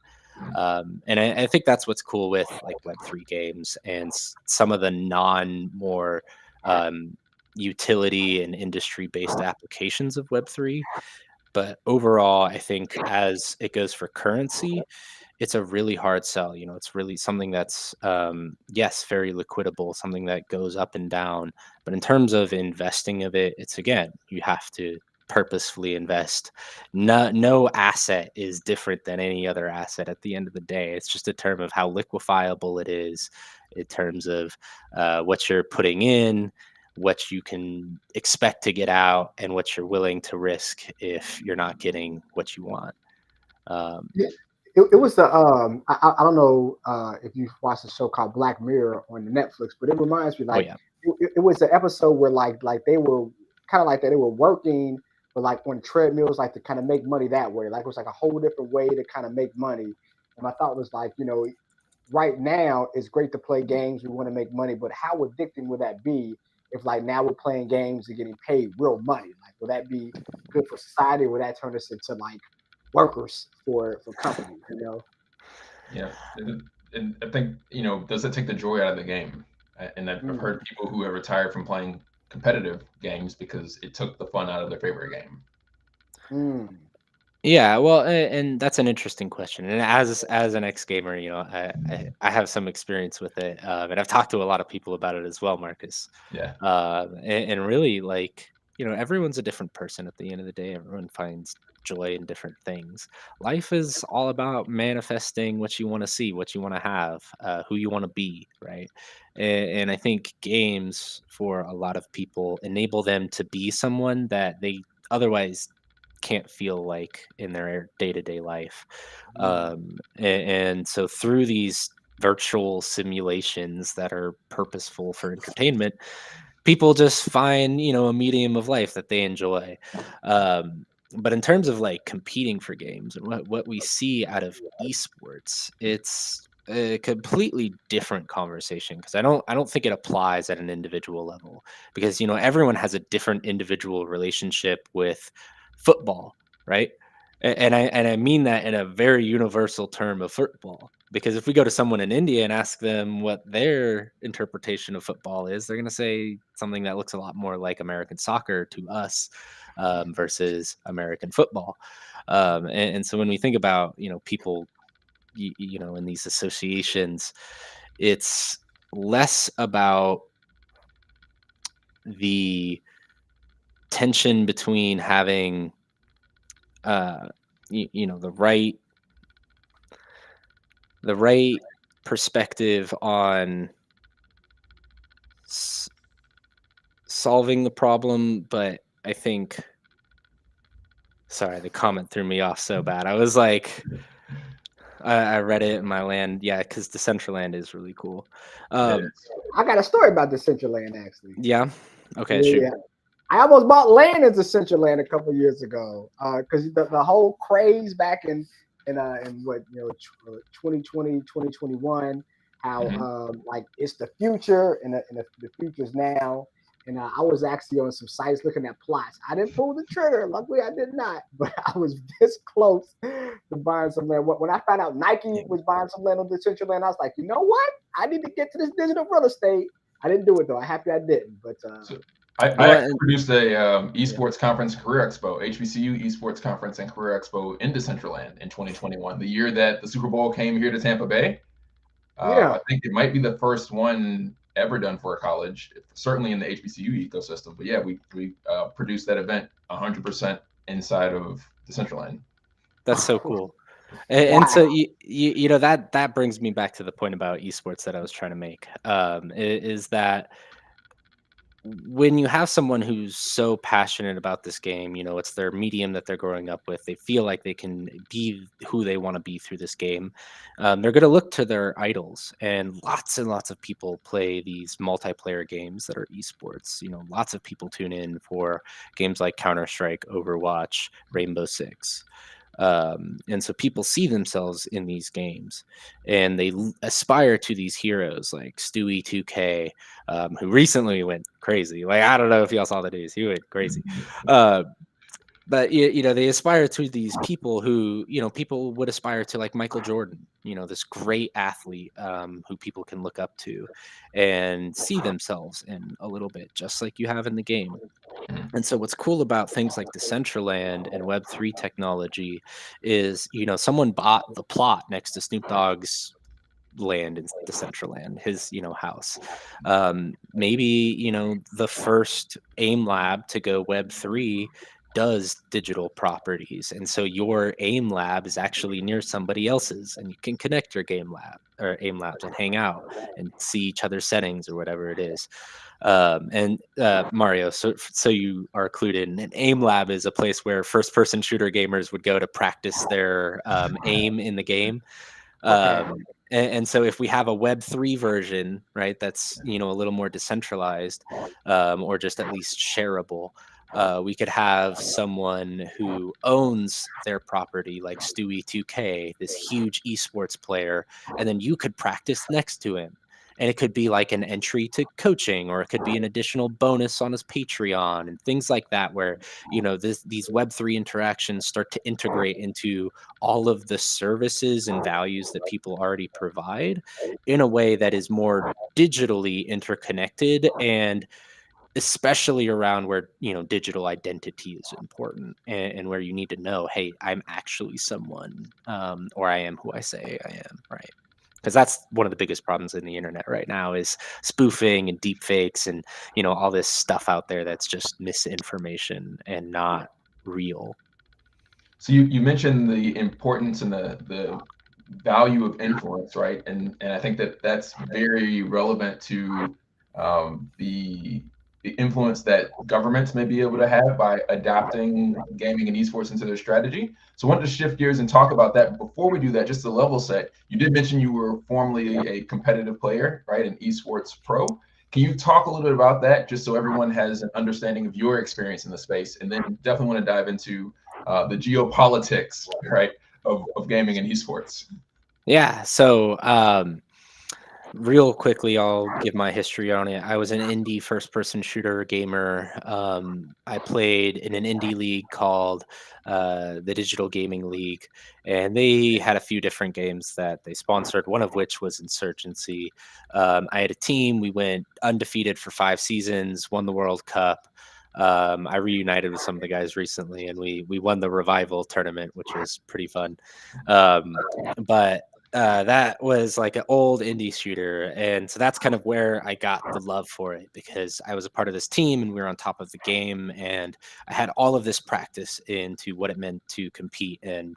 And I think that's what's cool with like Web3 games and some of the more utility and industry based applications of Web3. But overall, I think as it goes for currency, it's a really hard sell. It's really something that's, yes, very liquidable, something that goes up and down. But in terms of investing of it, it's again, you have to purposefully invest. No asset is different than any other asset at the end of the day. It's just a term of how liquefiable it is in terms of what you're putting in, what you can expect to get out, and what you're willing to risk if you're not getting what you want. It was the I don't know if you've watched a show called Black Mirror on the Netflix, but it reminds me like it was an episode where like they were kind of like that they were working but like on treadmills like to kind of make money that way. Like it was like a whole different way to kind of make money. And my thought was like, right now it's great to play games, we want to make money, but how addicting would that be if like now we're playing games and getting paid real money? Like will that be good for society? Will that turn us into like workers for companies, Yeah, and I think does it take the joy out of the game? And I've heard people who have retired from playing competitive games because it took the fun out of their favorite game. Yeah, well, and that's an interesting question. And as an ex gamer, I have some experience with it, and I've talked to a lot of people about it as well, Marcus. Yeah. And really, like, everyone's a different person at the end of the day. Everyone finds joy in different things. Life is all about manifesting what you want to see, what you want to have, who you want to be, right? And I think games for a lot of people enable them to be someone that they otherwise can't feel like in their day-to-day life. And so through these virtual simulations that are purposeful for entertainment, people just find, a medium of life that they enjoy. But in terms of like competing for games and what we see out of esports, it's a completely different conversation, because I don't think it applies at an individual level, because everyone has a different individual relationship with football, right? And I mean that in a very universal term of football, because if we go to someone in India and ask them what their interpretation of football is, they're going to say something that looks a lot more like American soccer to us, versus American football. And so when we think about, people, in these associations, it's less about the tension between having, the right perspective on solving the problem. But I think, sorry, the comment threw me off so bad. I was like, I read it in my land. Yeah, because Decentraland is really cool. I got a story about the Central Land actually. Yeah. Okay, Yeah, shoot. yeah. I almost bought land in the Central Land a couple years ago because the whole craze back in what 2020 2021, how like it's the future and the future's now. And I was actually on some sites looking at plots. I didn't pull the trigger. Luckily, I did not. But I was this close to buying some land. When I found out Nike was buying some land on the Central Land, I was like, you know what? I need to get to this digital real estate. I didn't do it though. I'm happy I didn't. But I actually produced a esports conference and career expo, HBCU esports conference and career expo in Decentraland in 2021, the year that the Super Bowl came here to Tampa Bay. I think it might be the first one ever done for a college, certainly in the HBCU ecosystem. But yeah, we produced that event 100% inside of Decentraland. That's so cool. And so that brings me back to the point about esports that I was trying to make. Is that when you have someone who's so passionate about this game, it's their medium that they're growing up with, they feel like they can be who they want to be through this game. They're going to look to their idols, and lots of people play these multiplayer games that are esports. Lots of people tune in for games like Counter-Strike, Overwatch, Rainbow Six. And so people see themselves in these games, and they aspire to these heroes like Stewie 2K, who recently went crazy. Like, I don't know if y'all saw the news, he went crazy. But they aspire to these people who, people would aspire to, like Michael Jordan, this great athlete, who people can look up to and see themselves in a little bit, just like you have in the game. And so what's cool about things like Decentraland and Web3 technology is, someone bought the plot next to Snoop Dogg's land in Decentraland, his, house. Maybe, the first AIM lab to go Web3 does digital properties. And so your AIM lab is actually near somebody else's, and you can connect your game lab or AIM labs and hang out and see each other's settings or whatever it is. And Mario, so you are clued in. An AIM lab is a place where first-person shooter gamers would go to practice their aim in the game. And so if we have a Web3 version, right, that's a little more decentralized, or just at least shareable, we could have someone who owns their property, like Stewie 2K, this huge esports player, and then you could practice next to him. And it could be like an entry to coaching, or it could be an additional bonus on his Patreon and things like that, where, these Web3 interactions start to integrate into all of the services and values that people already provide in a way that is more digitally interconnected and especially around where, digital identity is important, and where you need to know, hey, I'm actually someone, or I am who I say I am, right? Because that's one of the biggest problems in the internet right now is spoofing and deep fakes and, all this stuff out there that's just misinformation and not real. So you mentioned the importance and the value of influence, right? And I think that that's very relevant to the influence that governments may be able to have by adapting gaming and esports into their strategy. So I wanted to shift gears and talk about that. Before we do that, just to level set, you did mention you were formerly a competitive player, right? An esports pro. Can you talk a little bit about that, just so everyone has an understanding of your experience in the space? And then definitely want to dive into the geopolitics, right, of gaming and esports. Yeah. So, real quickly, I'll give my history on it. I was an indie first-person shooter gamer. I played in an indie league called the Digital Gaming League, and they had a few different games that they sponsored, one of which was Insurgency. I had a team. We went undefeated for 5 seasons, won the World Cup. I reunited with some of the guys recently, and we won the Revival tournament, which was pretty fun. But that was like an old indie shooter, and so that's kind of where I got the love for it, because I was a part of this team and we were on top of the game, and I had all of this practice into what it meant to compete. And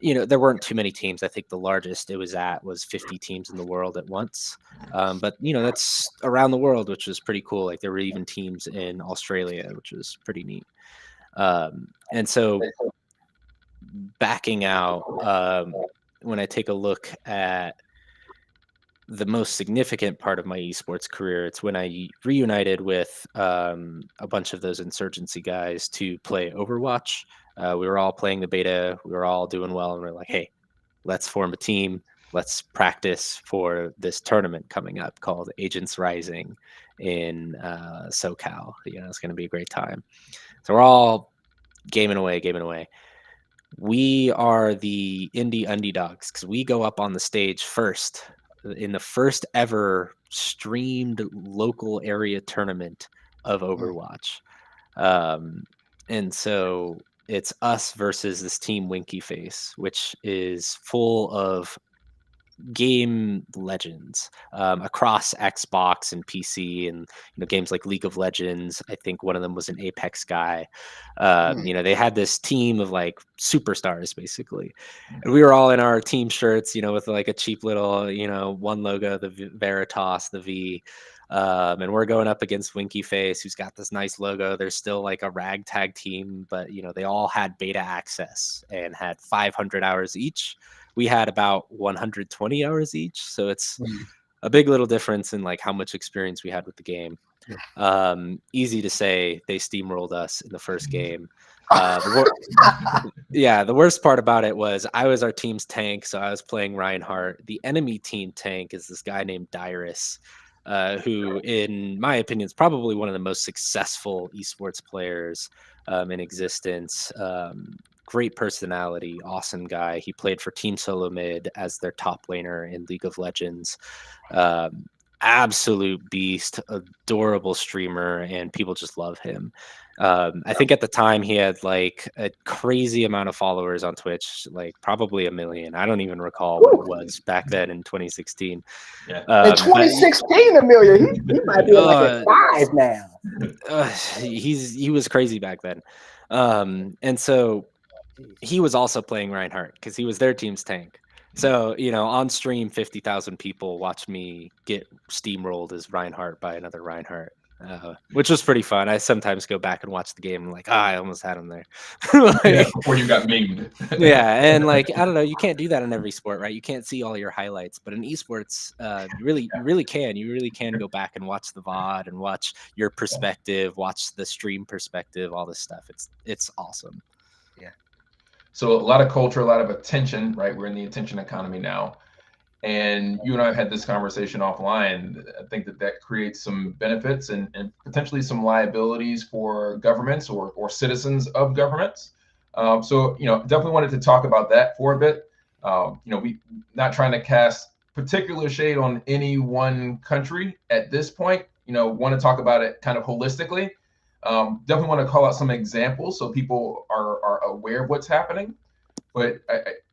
there weren't too many teams. I think the largest it was at was 50 teams in the world at once. But that's around the world, which was pretty cool. Like there were even teams in Australia, which was pretty neat. And so backing out, when I take a look at the most significant part of my esports career, it's when I reunited with a bunch of those Insurgency guys to play Overwatch. We were all playing the beta. We were all doing well, and we're like, hey, let's form a team. Let's practice for this tournament coming up called Agents Rising in SoCal. It's going to be a great time. So we're all gaming away. We are the indie underdogs because we go up on the stage first in the first ever streamed local area tournament of Overwatch. And so it's us versus this team Winky Face, which is full of game legends across Xbox and PC, and games like League of Legends. I think one of them was an Apex guy. They had this team of like superstars basically, and we were all in our team shirts, with like a cheap little one logo, the Veritas, the V. And we're going up against Winky Face, who's got this nice logo. There's still like a ragtag team, but they all had beta access and had 500 hours each. We had about 120 hours each. So it's a big little difference in like how much experience we had with the game. Easy to say they steamrolled us in the first game. The worst part about it was I was our team's tank, so I was playing Reinhardt. The enemy team tank is this guy named Dyrus, who, in my opinion, is probably one of the most successful esports players in existence. Great personality, awesome guy. He played for Team Solo Mid as their top laner in League of Legends. Absolute beast, adorable streamer, and people just love him. I think at the time he had like a crazy amount of followers on Twitch, like probably 1 million. I don't even recall what it was back then in 2016. In 2016, 1 million. He might be like at 5 now. He was crazy back then. And so he was also playing Reinhardt because he was their team's tank. So, on stream, 50,000 people watched me get steamrolled as Reinhardt by another Reinhardt, which was pretty fun. I sometimes go back and watch the game and like, I almost had him there. Before you got memed. Yeah, and like, I don't know, you can't do that in every sport, right? You can't see all your highlights, but in esports, you really can. You really can go back and watch the VOD and watch your perspective, watch the stream perspective, all this stuff. It's awesome. Yeah. So a lot of culture, a lot of attention, right? We're in the attention economy now. And you and I have had this conversation offline. I think that creates some benefits and potentially some liabilities for governments or citizens of governments. So, definitely wanted to talk about that for a bit. We not trying to cast particular shade on any one country at this point, want to talk about it kind of holistically. Definitely want to call out some examples so people are aware of what's happening. But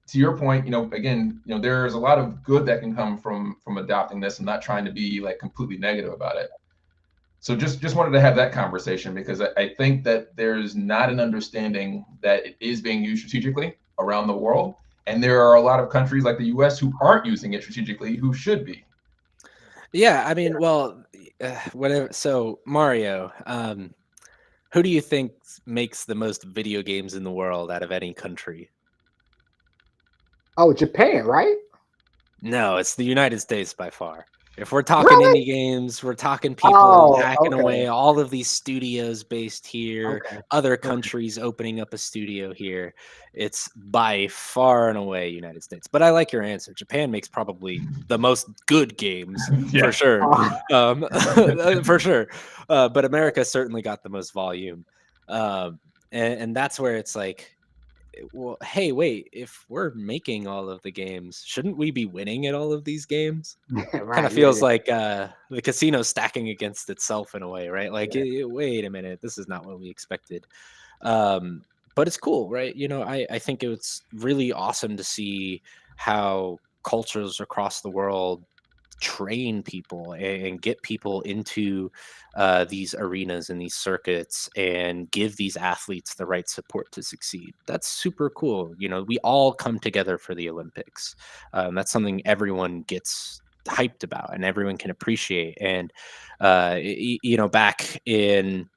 to your point, again, there's a lot of good that can come from adopting this and not trying to be like completely negative about it. So just wanted to have that conversation because I think that there's not an understanding that it is being used strategically around the world. And there are a lot of countries like the US who aren't using it strategically, who should be. Yeah, I mean, well, whatever. So Mario, who do you think makes the most video games in the world out of any country? Oh, Japan, right? No, it's the United States by far. If we're talking Really? indie games, we're talking people Oh, hacking okay. away, all of these studios based here, Okay. other Okay. countries opening up a studio here. It's by far and away United States. But I like your answer. Japan makes probably the most good games for Yeah. sure. Oh, For sure. But America certainly got the most volume. And that's where it's like, well, hey, wait, if we're making all of the games, shouldn't we be winning at all of these games? Kind of right. Yeah. feels Yeah. like the casino stacking against itself in a way, right? Like, Yeah. wait a minute, this is not what we expected. Um, but it's cool, right? I think it's really awesome to see how cultures across the world train people and get people into these arenas and these circuits and give these athletes the right support to succeed. That's super cool. We all come together for the Olympics. That's something everyone gets hyped about and everyone can appreciate. And back in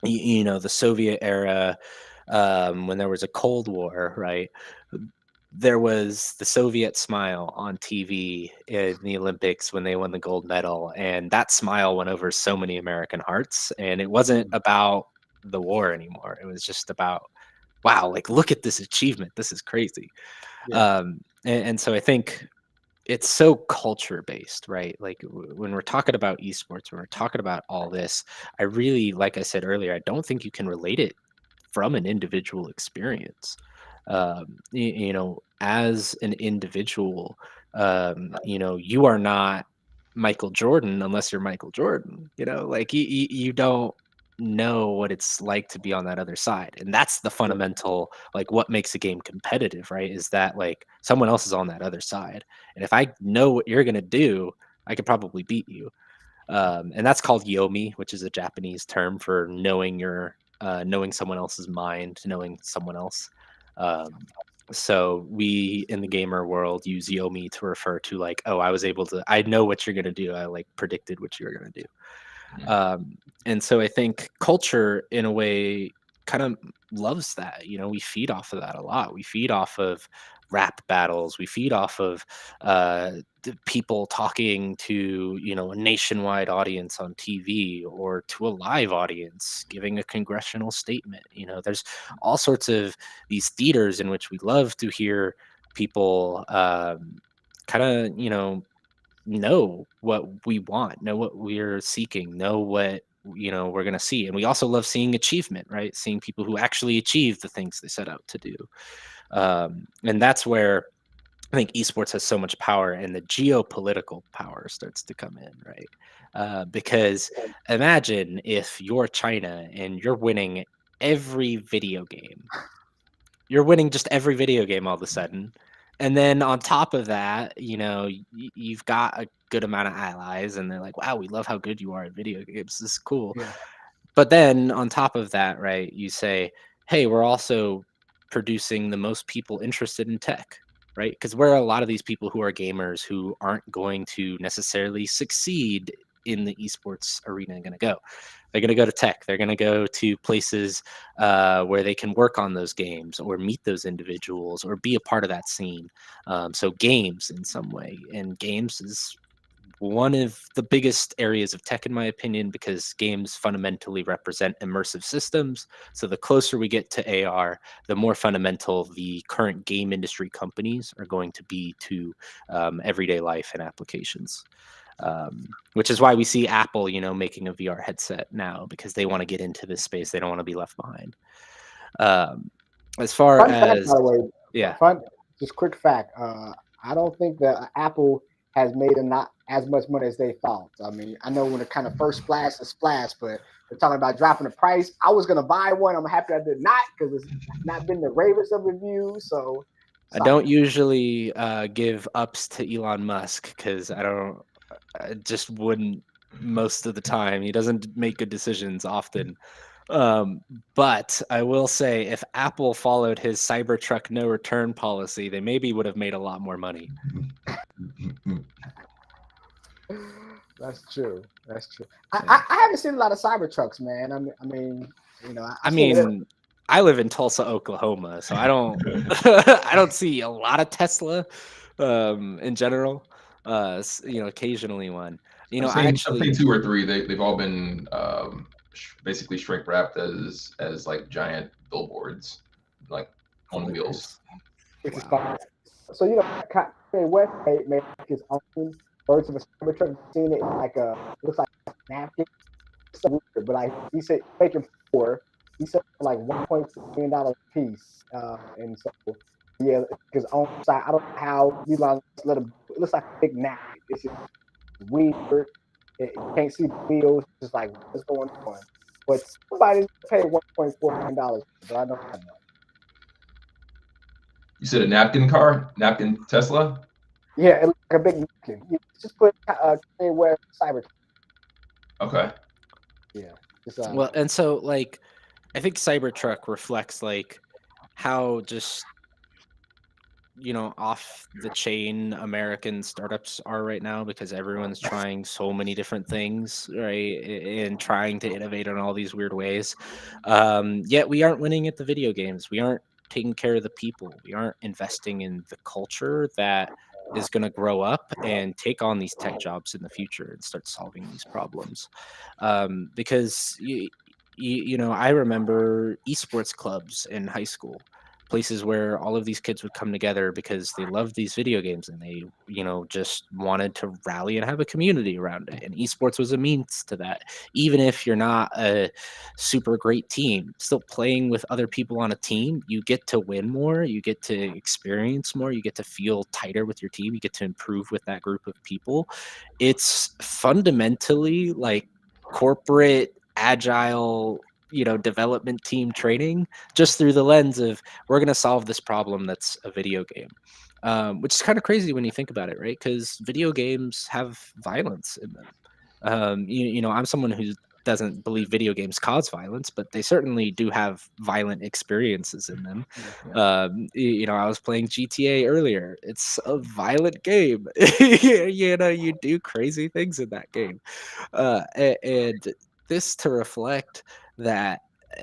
the Soviet era, when there was a Cold War, right? There was the Soviet smile on TV in the Olympics when they won the gold medal, and that smile went over so many American hearts. And it wasn't Mm, about the war anymore. It was just about, wow, like look at this achievement. This is crazy. yeah. And so I think it's so culture based, right? Like when we're talking about esports, when we're talking about all this, I really, like I said earlier, I don't think you can relate it from an individual experience. As an individual, you are not Michael Jordan unless you're Michael Jordan. Like you don't know what it's like to be on that other side, and that's the Yeah. fundamental, like what makes a game competitive, right? Is that like someone else is on that other side, and if I know what you're gonna do, I could probably beat you. And that's called yomi, which is a Japanese term for knowing someone else's mind, knowing someone else. Um, so we in the gamer world use yomi to refer to like, oh, I know what you're gonna do. I like predicted what you were gonna do. And so I think culture in a way kind of loves that. We feed off of that a lot. We feed off of rap battles. We feed off of the people talking to a nationwide audience on TV or to a live audience giving a congressional statement. There's all sorts of these theaters in which we love to hear people kind of know what we want, know what we're seeking, know what we're going to see. And we also love seeing achievement, right? Seeing people who actually achieve the things they set out to do. And that's where I think esports has so much power, and the geopolitical power starts to come in, right? Because imagine if you're China and you're winning every video game. You're winning just every video game all of a sudden. And then on top of that, you've got a good amount of allies, and they're like, wow, we love how good you are at video games. This is cool. Yeah. But then on top of that, right, you say, hey, we're also producing the most people interested in tech, right? Because where are a lot of these people who are gamers who aren't going to necessarily succeed in the esports arena going to go? They're going to go to tech. They're going to go to places where they can work on those games or meet those individuals or be a part of that scene. So games in some way, and games is one of the biggest areas of tech, in my opinion, because games fundamentally represent immersive systems. So the closer we get to AR, the more fundamental the current game industry companies are going to be to everyday life and applications. Which is why we see Apple, making a VR headset now, because they want to get into this space. They don't want to be left behind. As far Fun fact, as, by the way. yeah, Fun. Just quick fact. I don't think that Apple has made as much money as they thought. I mean, I know when it kind of first splashed, but we're talking about dropping the price. I was gonna buy one. I'm happy I did not because it's not been the ravest of reviews. So I don't usually give ups to Elon Musk because I just wouldn't most of the time. He doesn't make good decisions often. But I will say, if Apple followed his Cybertruck no return policy, they maybe would have made a lot more money. That's true. That's true. I haven't seen a lot of Cybertrucks, man. I mean, you know, I live in Tulsa, Oklahoma, so I don't see a lot of Tesla in general. Occasionally one. I've seen 2 or 3. They've all been basically shrink wrapped as like giant billboards, like on wheels. Wow. So Kanye West made his own version of a Cybertruck. Seen it like looks like a napkin. So weird, but he said making 4. He said like $1.4 million a piece, and so yeah, his own side. I don't know how Elon let him. It looks like a big napkin. It's just weird. You can't see the wheels. It's just like what's going on. But somebody paid $1.4 million. But I know how much. You said a napkin Tesla? Yeah, it looks like a big napkin. You just put Kanye West Cybertruck. Okay. Yeah. Well, and so like, I think Cybertruck reflects like how just off the chain American startups are right now, because everyone's trying so many different things, right, and trying to innovate in all these weird ways. Yet we aren't winning at the video games. We aren't taking care of the people. We aren't investing in the culture that is going to grow up and take on these tech jobs in the future and start solving these problems. Because I remember esports clubs in high school, places where all of these kids would come together because they loved these video games and they just wanted to rally and have a community around it, and esports was a means to that. Even if you're not a super great team, still playing with other people on a team, you get to win more, you get to experience more, you get to feel tighter with your team, you get to improve with that group of people. It's fundamentally like corporate agile development team training, just through the lens of we're going to solve this problem that's a video game. Which is kind of crazy when you think about it, right? Because video games have violence in them. I'm someone who doesn't believe video games cause violence, but they certainly do have violent experiences in them. I was playing GTA earlier. It's a violent game. You do crazy things in that game. And this to reflect that,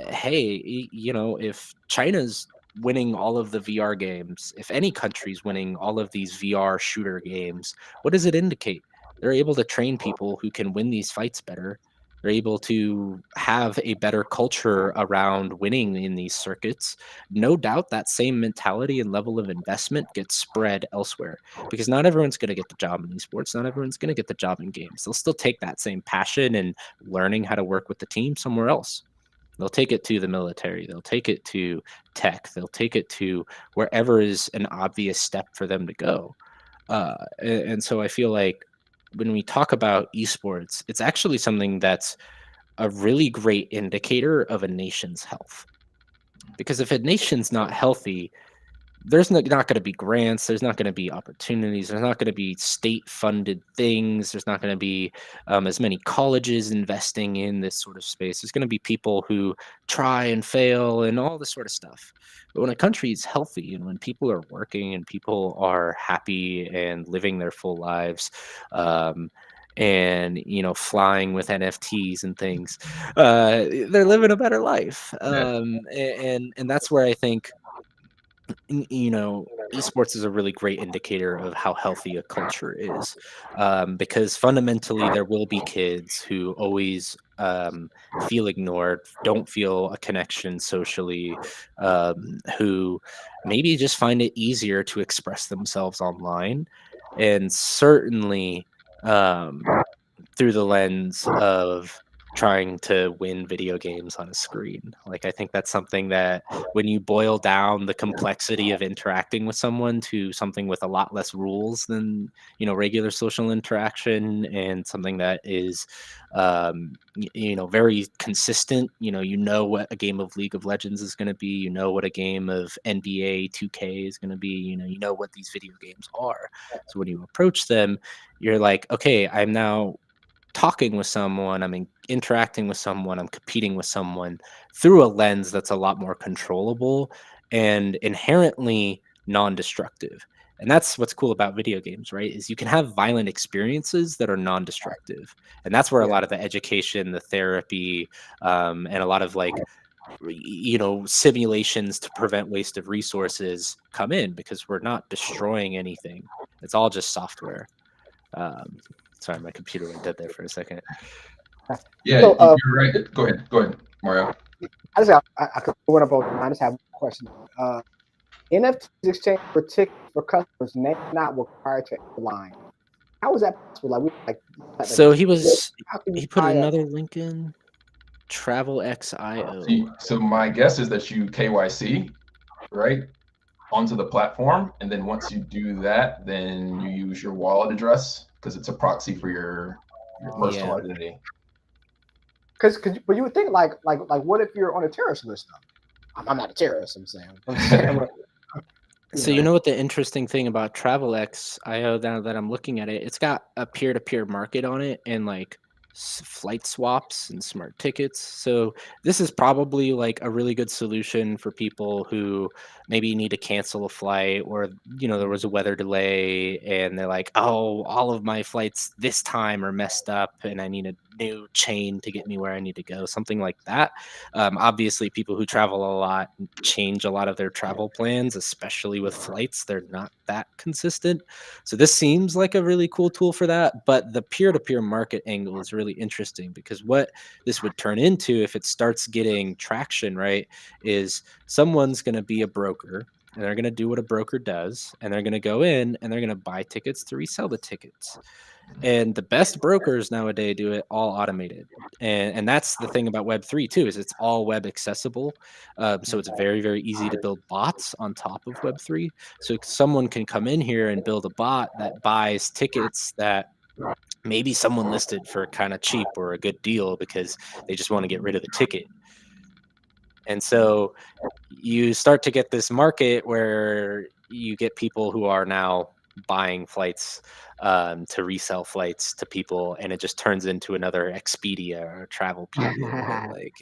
hey, if China's winning all of the VR games, if any country's winning all of these VR shooter games, what does it indicate? They're able to train people who can win these fights better. They're able to have a better culture around winning in these circuits. No doubt that same mentality and level of investment gets spread elsewhere, because not everyone's going to get the job in esports. Not everyone's going to get the job in games. They'll still take that same passion and learning how to work with the team somewhere else. They'll take it to the military. They'll take it to tech. They'll take it to wherever is an obvious step for them to go. And so I feel like when we talk about esports, it's actually something that's a really great indicator of a nation's health. Because if a nation's not healthy, there's not going to be grants, there's not going to be opportunities, there's not going to be state-funded things, there's not going to be as many colleges investing in this sort of space. There's going to be people who try and fail and all this sort of stuff. But when a country is healthy and when people are working and people are happy and living their full lives, and flying with NFTs and things, they're living a better life. And that's where I think esports is a really great indicator of how healthy a culture is, because fundamentally there will be kids who always feel ignored, don't feel a connection socially, who maybe just find it easier to express themselves online, and certainly through the lens of trying to win video games on a screen. Like, I think that's something that when you boil down the complexity of interacting with someone to something with a lot less rules than, regular social interaction, and something that is, very consistent. You know what a game of League of Legends is going to be. You know what a game of NBA 2K is going to be. You know what these video games are. So when you approach them, you're like, okay, I'm now talking with someone, I'm interacting with someone, I'm competing with someone through a lens that's a lot more controllable and inherently non-destructive. And that's what's cool about video games, right? Is you can have violent experiences that are non-destructive. And that's where a lot of the education, the therapy, and a lot of simulations to prevent waste of resources come in, because we're not destroying anything. It's all just software. Sorry, my computer went dead there for a second. Yeah, you're right. Go ahead, Mario. I just I just have one question. NFTs exchange for tickets for customers not required to airline. How is that possible? So he put another link in. TravelXIO. So my guess is that you KYC, right, onto the platform, and then once you do that, then you use your wallet address because it's a proxy for your personal identity. But you would think like what if you're on a terrorist list? I'm not a terrorist. I'm saying. So you know what the interesting thing about TravelXIO, now that I'm looking at it, it's got a peer-to-peer market on it, and flight swaps and smart tickets. So this is probably like a really good solution for people who maybe need to cancel a flight, or there was a weather delay and they're like, oh, all of my flights this time are messed up and I need a new chain to get me where I need to go, something like that. Obviously people who travel a lot change a lot of their travel plans, especially with flights. They're not that consistent. So this seems like a really cool tool for that. But the peer-to-peer market angle is really interesting, because what this would turn into, if it starts getting traction, right, is someone's going to be a broker, and they're going to do what a broker does, and they're going to go in and they're going to buy tickets to resell the tickets. And the best brokers nowadays do it all automated. And that's the thing about Web3 too, is it's all web accessible. So it's very, very easy to build bots on top of Web3. So someone can come in here and build a bot that buys tickets that maybe someone listed for kind of cheap or a good deal because they just want to get rid of the ticket. And so you start to get this market where you get people who are now buying flights to resell flights to people, and it just turns into another Expedia or Travelpedia. Right? Like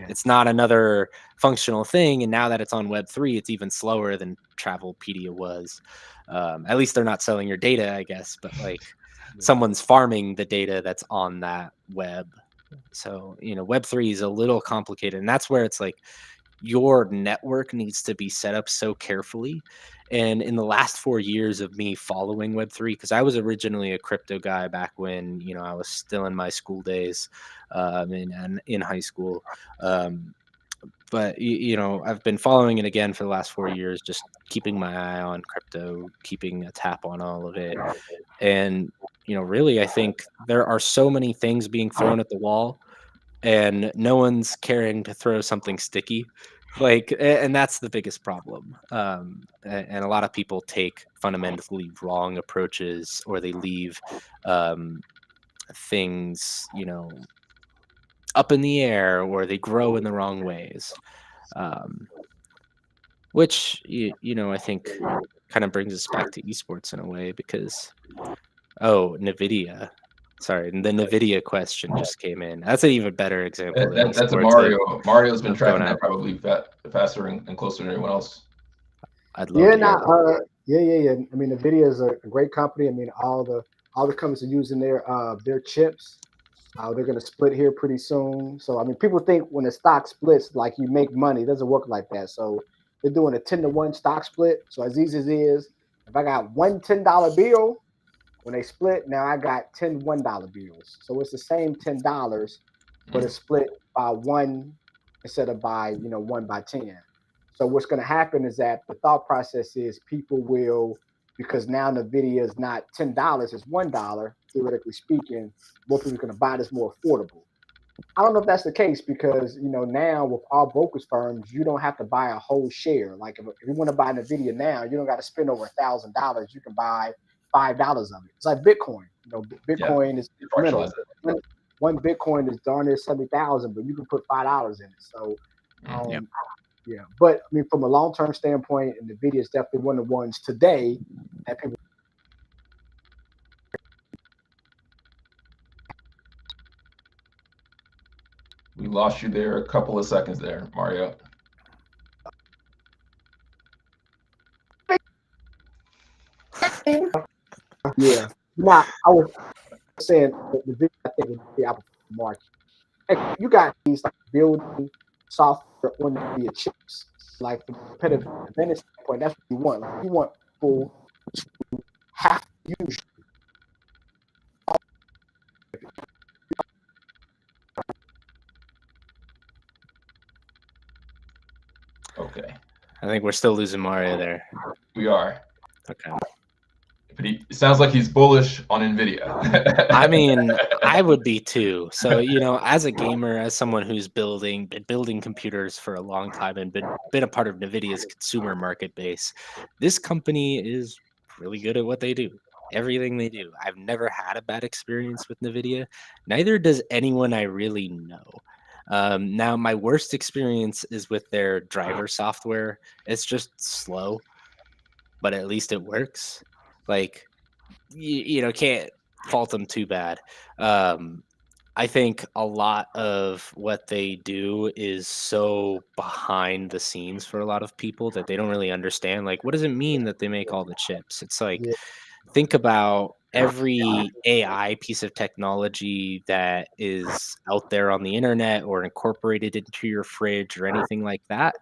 it's not another functional thing. And now that it's on Web3, it's even slower than Travelpedia was. At least they're not selling your data, I guess, but someone's farming the data that's on that web. So Web3 is a little complicated, and that's where it's like your network needs to be set up so carefully. And in the last 4 years of me following Web3, because I was originally a crypto guy back when I was still in my school days, in high school, but I've been following it again for the last 4 years, just keeping my eye on crypto, keeping a tap on all of it. And really, I think there are so many things being thrown at the wall, and no one's caring to throw something sticky. And that's the biggest problem. And a lot of people take fundamentally wrong approaches, or they leave things, up in the air, or they grow in the wrong ways. Which, I think kind of brings us back to esports in a way, because, NVIDIA. Sorry, the NVIDIA question just came in. That's an even better example. That's a Mario. Mario's been tracking that probably faster and closer than anyone else. I'd love to hear. Yeah. I mean, NVIDIA is a great company. I mean, all the companies are using their chips. They're going to split here pretty soon. So, I mean, people think when the stock splits, like you make money. It doesn't work like that. So they're doing a 10-to-1 stock split. So as easy as it is, if I got one $10 bill, when they split, now I got 10 $1 bills. So it's the same $10, but it's split by 1 instead of by 1 by 10. So what's going to happen is that the thought process is people will, because now NVIDIA is not $10, it's $1, theoretically speaking, more people are going to buy this more affordable. I don't know if that's the case because now with all brokerage firms, you don't have to buy a whole share. Like if you want to buy NVIDIA now, you don't got to spend over $1,000. You can buy $5 of it. It's like Bitcoin. Bitcoin is incremental. One Bitcoin is darn near 70,000, but you can put $5 in it. So, yeah. But I mean, from a long-term standpoint, NVIDIA is definitely one of the ones today that people. We lost you there a couple of seconds there, Mario. Yeah. Now, I was saying the video I think would be Apple market. You got these like building software on the chips, like from a competitive advantage standpoint. That's what you want. Like, you want people to have to use. Okay. I think we're still losing Mario there. We are. Okay. But it sounds like he's bullish on NVIDIA. I mean, I would be too. So, as a gamer, as someone who's been building computers for a long time and been a part of NVIDIA's consumer market base, this company is really good at what they do. Everything they do. I've never had a bad experience with NVIDIA. Neither does anyone I really know. Now, my worst experience is with their driver software. It's just slow, but at least it works. Like, can't fault them too bad. I think a lot of what they do is so behind the scenes for a lot of people that they don't really understand. Like, what does it mean that they make all the chips? It's like, think about every AI piece of technology that is out there on the internet or incorporated into your fridge or anything like that.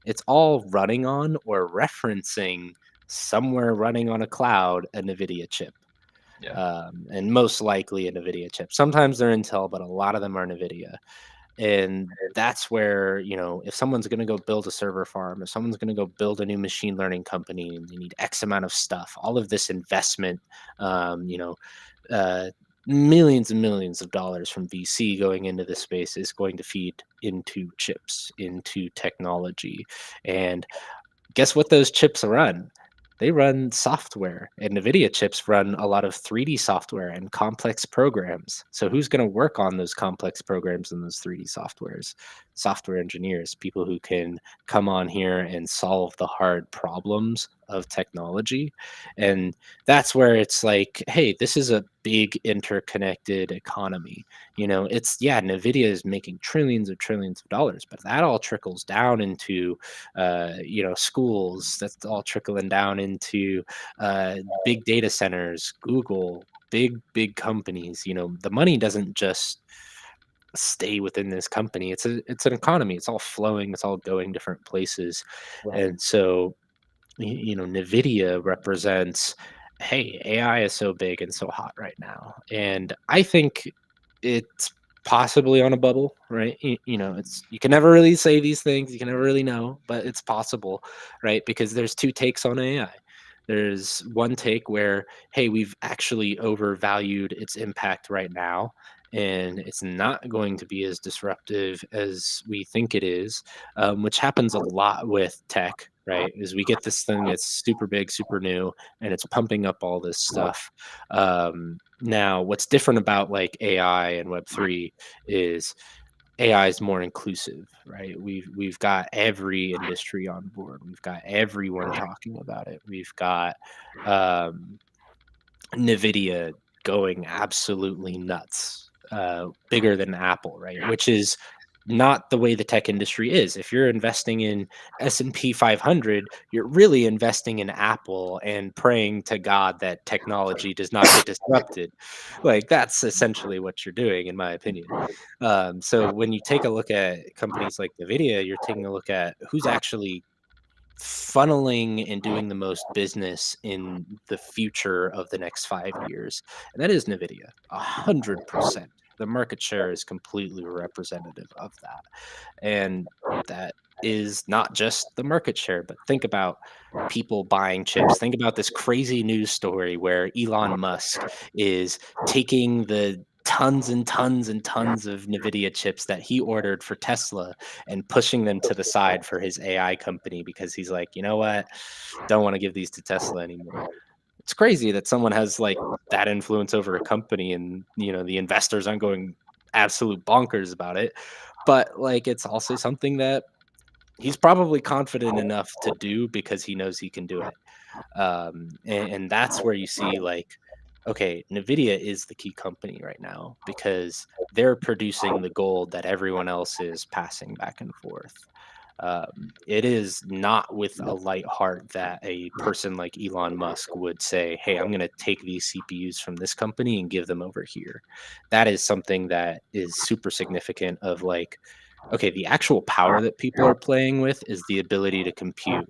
It's all running on or referencing somewhere running on a cloud a NVIDIA chip. And most likely a NVIDIA chip. Sometimes they're Intel, but a lot of them are NVIDIA. And that's where, if someone's going to go build a server farm, if someone's going to go build a new machine learning company, and they need X amount of stuff, all of this investment, millions and millions of dollars from VC going into this space is going to feed into chips, into technology. And guess what those chips run? They run software, and NVIDIA chips run a lot of 3D software and complex programs. So who's going to work on those complex programs and those 3D softwares? Software engineers, people who can come on here and solve the hard problems of technology. And that's where it's like, hey, this is a big interconnected economy. NVIDIA is making trillions of dollars, but that all trickles down into schools. That's all trickling down into big data centers, Google, big companies. The money doesn't just stay within this company. It's an economy. It's all flowing. It's all going different places. Right. And so, NVIDIA represents, hey, AI is so big and so hot right now. And I think it's possibly on a bubble, right? It's, you can never really say these things, you can never really know, but it's possible, right? Because there's two takes on AI. There's one take where, hey, we've actually overvalued its impact right now, and it's not going to be as disruptive as we think it is, which happens a lot with tech, right? Is we get this thing that's super big, super new, and it's pumping up all this stuff. Now, what's different about like AI and Web3 is AI is more inclusive, right? We've got every industry on board. We've got everyone talking about it. We've got NVIDIA going absolutely nuts, bigger than Apple, right? Which is not the way the tech industry is. If you're investing in S&P 500, you're really investing in Apple and praying to God that technology does not get disrupted. Like, that's essentially what you're doing, in my opinion. So when you take a look at companies like NVIDIA, you're taking a look at who's actually funneling and doing the most business in the future of the next 5 years. And that is NVIDIA, 100%. The market share is completely representative of that. And that is not just the market share, but think about people buying chips. Think about this crazy news story where Elon Musk is taking the tons and tons and tons of NVIDIA chips that he ordered for Tesla and pushing them to the side for his AI company because he's like, you know what? Don't want to give these to Tesla anymore. It's crazy that someone has like that influence over a company and, the investors aren't going absolute bonkers about it. But like, it's also something that he's probably confident enough to do because he knows he can do it. And that's where you see like, okay, Nvidia is the key company right now because they're producing the gold that everyone else is passing back and forth. It is not with a light heart that a person like Elon Musk would say, hey, I'm going to take these CPUs from this company and give them over here. That is something that is super significant of like, okay, the actual power that people are playing with is the ability to compute.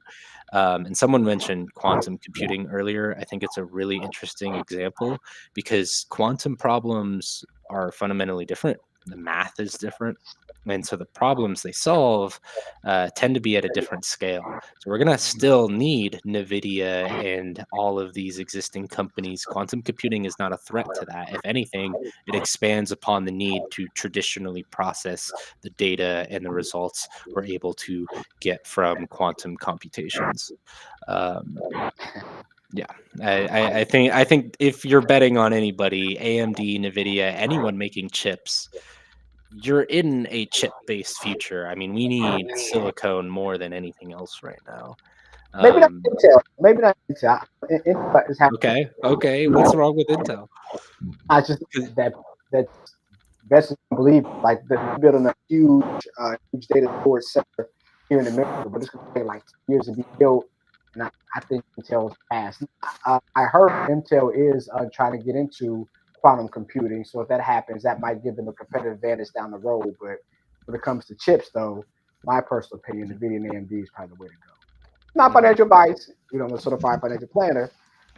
And someone mentioned quantum computing earlier. I think it's a really interesting example because quantum problems are fundamentally different. The math is different. And so the problems they solve tend to be at a different scale. So we're going to still need NVIDIA and all of these existing companies. Quantum computing is not a threat to that. If anything, it expands upon the need to traditionally process the data and the results we're able to get from quantum computations. Yeah, I think if you're betting on anybody, AMD, NVIDIA, anyone making chips, you're in a chip-based future. I mean, we need silicone more than anything else right now. Maybe not Intel. Maybe not Intel. Intel is happening. Okay. What's wrong with Intel? I just that best believe like they're building a huge data storage center here in America, but it's going to take like 2 years to be built. And I think Intel's fast. I heard Intel is trying to get into quantum computing, so if that happens, that might give them a competitive advantage down the road. But when it comes to chips, though, my personal opinion, NVIDIA and AMD is probably the way to go. Not financial advice, I'm a certified financial planner,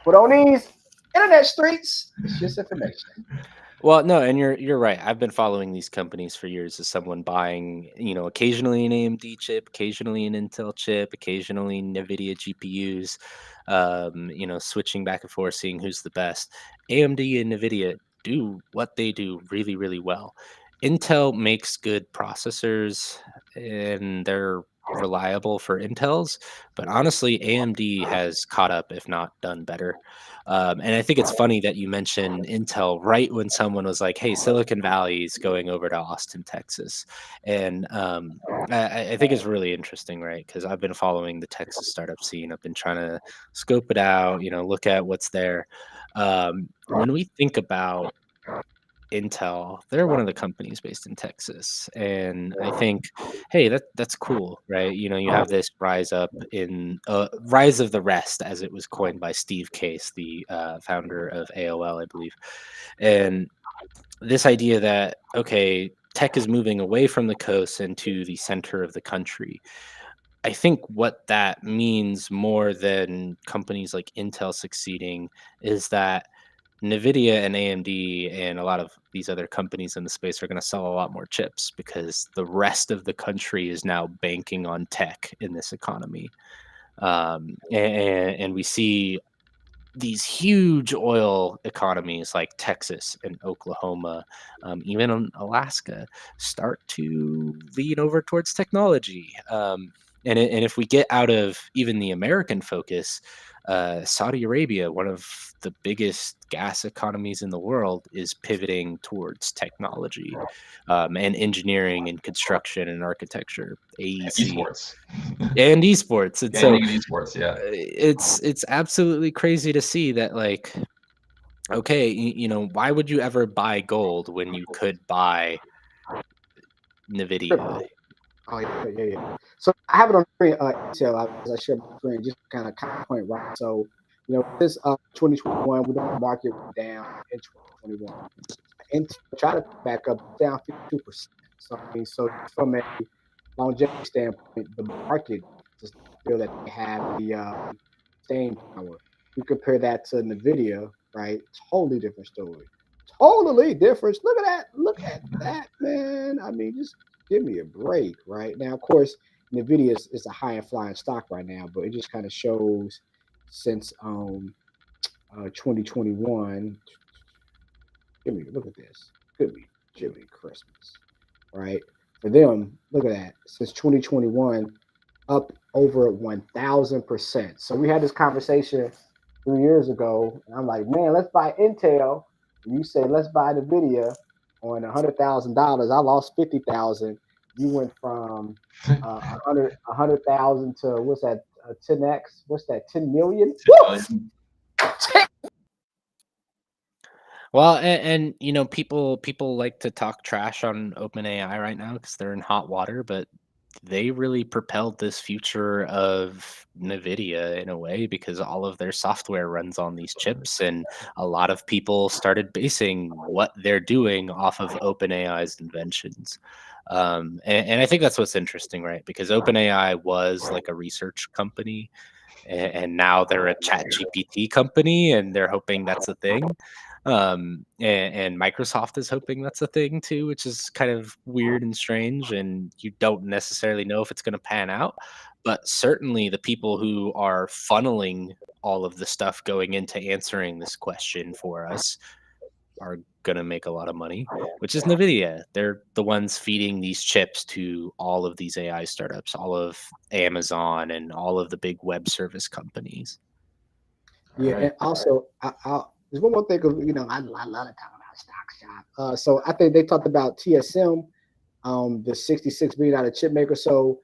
but on these internet streets, it's just information. Well, no, and you're right. I've been following these companies for years as someone buying, occasionally an AMD chip, occasionally an Intel chip, occasionally NVIDIA GPUs, switching back and forth, seeing who's the best. AMD and NVIDIA do what they do really, really well. Intel makes good processors and they're reliable for Intels, but honestly, AMD has caught up, if not done better. And I think it's funny that you mentioned Intel right when someone was like, "Hey, Silicon Valley is going over to Austin, Texas," and I think it's really interesting, right? Because I've been following the Texas startup scene. I've been trying to scope it out, look at what's there. When we think about Intel, they're one of the companies based in Texas, and I think, hey, that's cool, right? You have this rise of the rest, as it was coined by Steve Case, the founder of AOL, I believe, and this idea that okay, tech is moving away from the coast into the center of the country. I think what that means more than companies like Intel succeeding is that NVIDIA and AMD and a lot of these other companies in the space are going to sell a lot more chips because the rest of the country is now banking on tech in this economy. And we see these huge oil economies like Texas and Oklahoma, even in Alaska, start to lean over towards technology. And if we get out of even the American focus, Saudi Arabia, one of the biggest gas economies in the world, is pivoting towards technology and engineering and construction and architecture, AEC. Esports. And esports. And so esports, yeah. It's absolutely crazy to see that, like, okay, why would you ever buy gold when you could buy NVIDIA? Oh yeah. So I have it on screen, Intel as I share my screen, just kind of point right. So this 2021, we know the market went down in 2021. Intel tried to pick back up down 52%. So so from a longevity standpoint, the market just feel that they have the staying power. You compare that to Nvidia, right? Totally different story. Totally different. Look at that. Look at that, man. I mean, just give me a break, right? Now, of course, Nvidia is a high and flying stock right now, but it just kind of shows since 2021. Give me look at this. should be Christmas, right? For them, look at that. Since 2021, up over 1,000%. So we had this conversation 3 years ago, and I'm like, man, let's buy Intel. And you say let's buy Nvidia on $100,000. I lost 50,000. You went from 100,000 to what's that? 10x. What's that? 10 million. Well, and you know, people like to talk trash on OpenAI right now because they're in hot water, but they really propelled this future of NVIDIA in a way because all of their software runs on these chips, and a lot of people started basing what they're doing off of OpenAI's inventions. And I think that's what's interesting, right? Because OpenAI was like a research company, and now they're a chat GPT company, and they're hoping that's a thing. And Microsoft is hoping that's a thing too, which is kind of weird and strange, and you don't necessarily know if it's going to pan out. But certainly the people who are funneling all of the stuff going into answering this question for us are going to make a lot of money, which is NVIDIA. They're the ones feeding these chips to all of these AI startups, all of Amazon and all of the big web service companies. Yeah, and also, there's one more thing. I love to talk about stock shop. So I think they talked about TSM, the $66 billion chip maker. So,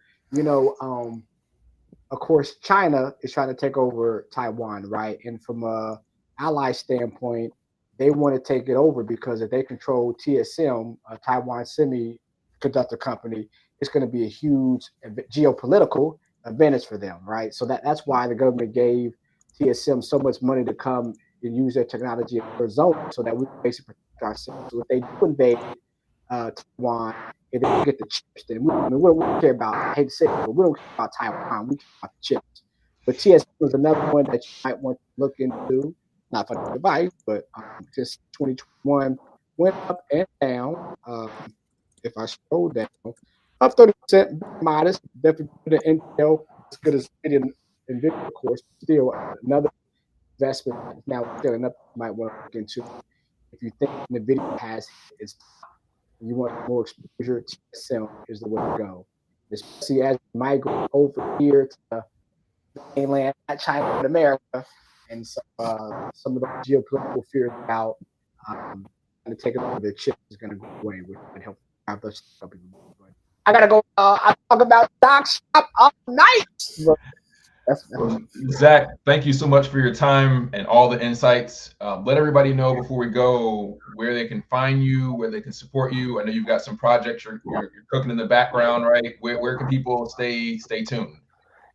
of course, China is trying to take over Taiwan, right? And from a ally standpoint, they want to take it over because if they control TSM, Taiwan Semiconductor Company, it's going to be a huge geopolitical advantage for them, right? So that's why the government gave TSM so much money to come and use their technology in their zone so that we can basically protect ourselves. So if they do invade Taiwan, if they get the chips, then we don't care about, I hate to say it, but we don't care about Taiwan. We care about the chips. But TSM is another one that you might want to look into, not for the device, but just 2021 went up and down. If I scroll down, up 30%, modest, definitely the Intel as good as NVIDIA, of course, still another investment now still enough you might want to look into. If you think NVIDIA has its you want more exposure, TSM is the way to go. Especially as you migrate over here to the mainland, not China, but America, and so, some of the geopolitical fears about to take over the chip is going to go away, which would help out those companies. I gotta go. I talk about stock shop all night. Well, Zach, thank you so much for your time and all the insights. Let everybody know before we go where they can find you, where they can support you. I know you've got some projects you're cooking in the background, right? Where can people stay tuned?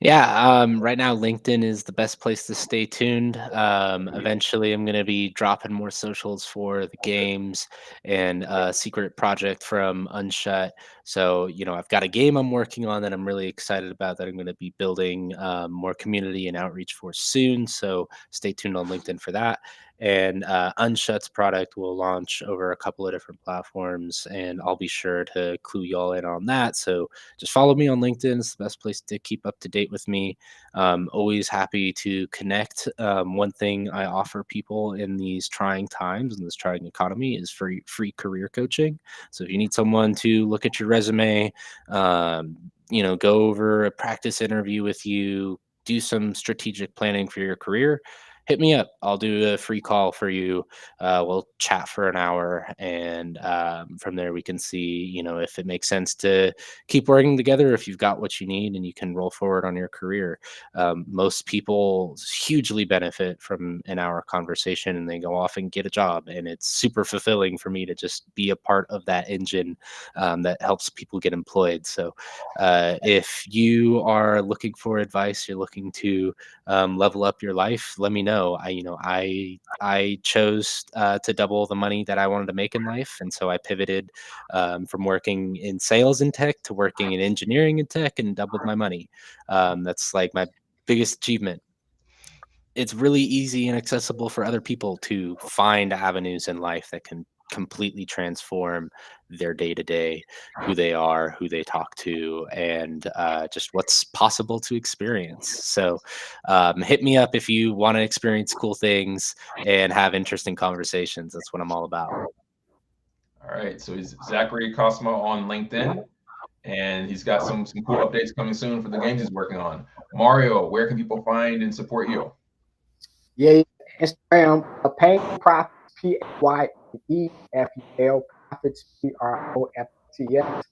Yeah, right now LinkedIn is the best place to stay tuned. Eventually, I'm going to be dropping more socials for the games and a secret project from Unshut. So, I've got a game I'm working on that I'm really excited about that I'm going to be building more community and outreach for soon. So, stay tuned on LinkedIn for that. And Unshut's product will launch over a couple of different platforms, and I'll be sure to clue y'all in on that. So, just follow me on LinkedIn. It's the best place to keep up to date with me. Always happy to connect. One thing I offer people in these trying times, in this trying economy, is free career coaching. So if you need someone to look at your resume, go over a practice interview with you, do some strategic planning for your career, hit me up. I'll do a free call for you. We'll chat for an hour, and from there we can see, if it makes sense to keep working together, if you've got what you need and you can roll forward on your career. Most people hugely benefit from an hour conversation, and they go off and get a job, and it's super fulfilling for me to just be a part of that engine that helps people get employed. So if you are looking for advice, you're looking to level up your life, let me know. I chose to double the money that I wanted to make in life, and so I pivoted from working in sales and tech to working in engineering and tech, and doubled my money. That's like my biggest achievement. It's really easy and accessible for other people to find avenues in life that can completely transform their day to day, who they are, who they talk to, and just what's possible to experience. So hit me up if you want to experience cool things and have interesting conversations. That's what I'm all about. All right, so he's Zachary Kosma on LinkedIn, and he's got some cool updates coming soon for the games he's working on. Mario, where can people find and support you? Yeah, Instagram, Payne Profits, PayneEFUL, Profits, PROFITS.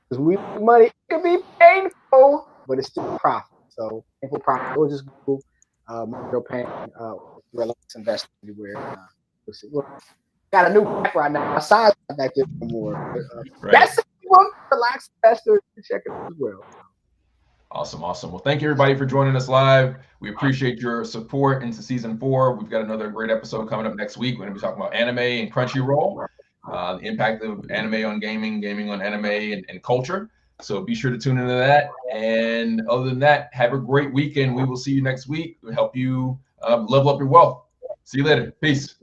Because we money, it can be painful, but it's still profit. So painful profit. Or just Google Mario Payne, relax investing anywhere. Got a new back right now. My side's not back there anymore. But, Right. that's it. Relax investor. Check it as well. Awesome. Well, thank you everybody for joining us live. We appreciate your support into season 4. We've got another great episode coming up next week. We're going to be talking about anime and Crunchyroll, the impact of anime on gaming on anime and culture. So be sure to tune into that. And other than that, have a great weekend. We will see you next week. We'll help you level up your wealth. See you later. Peace.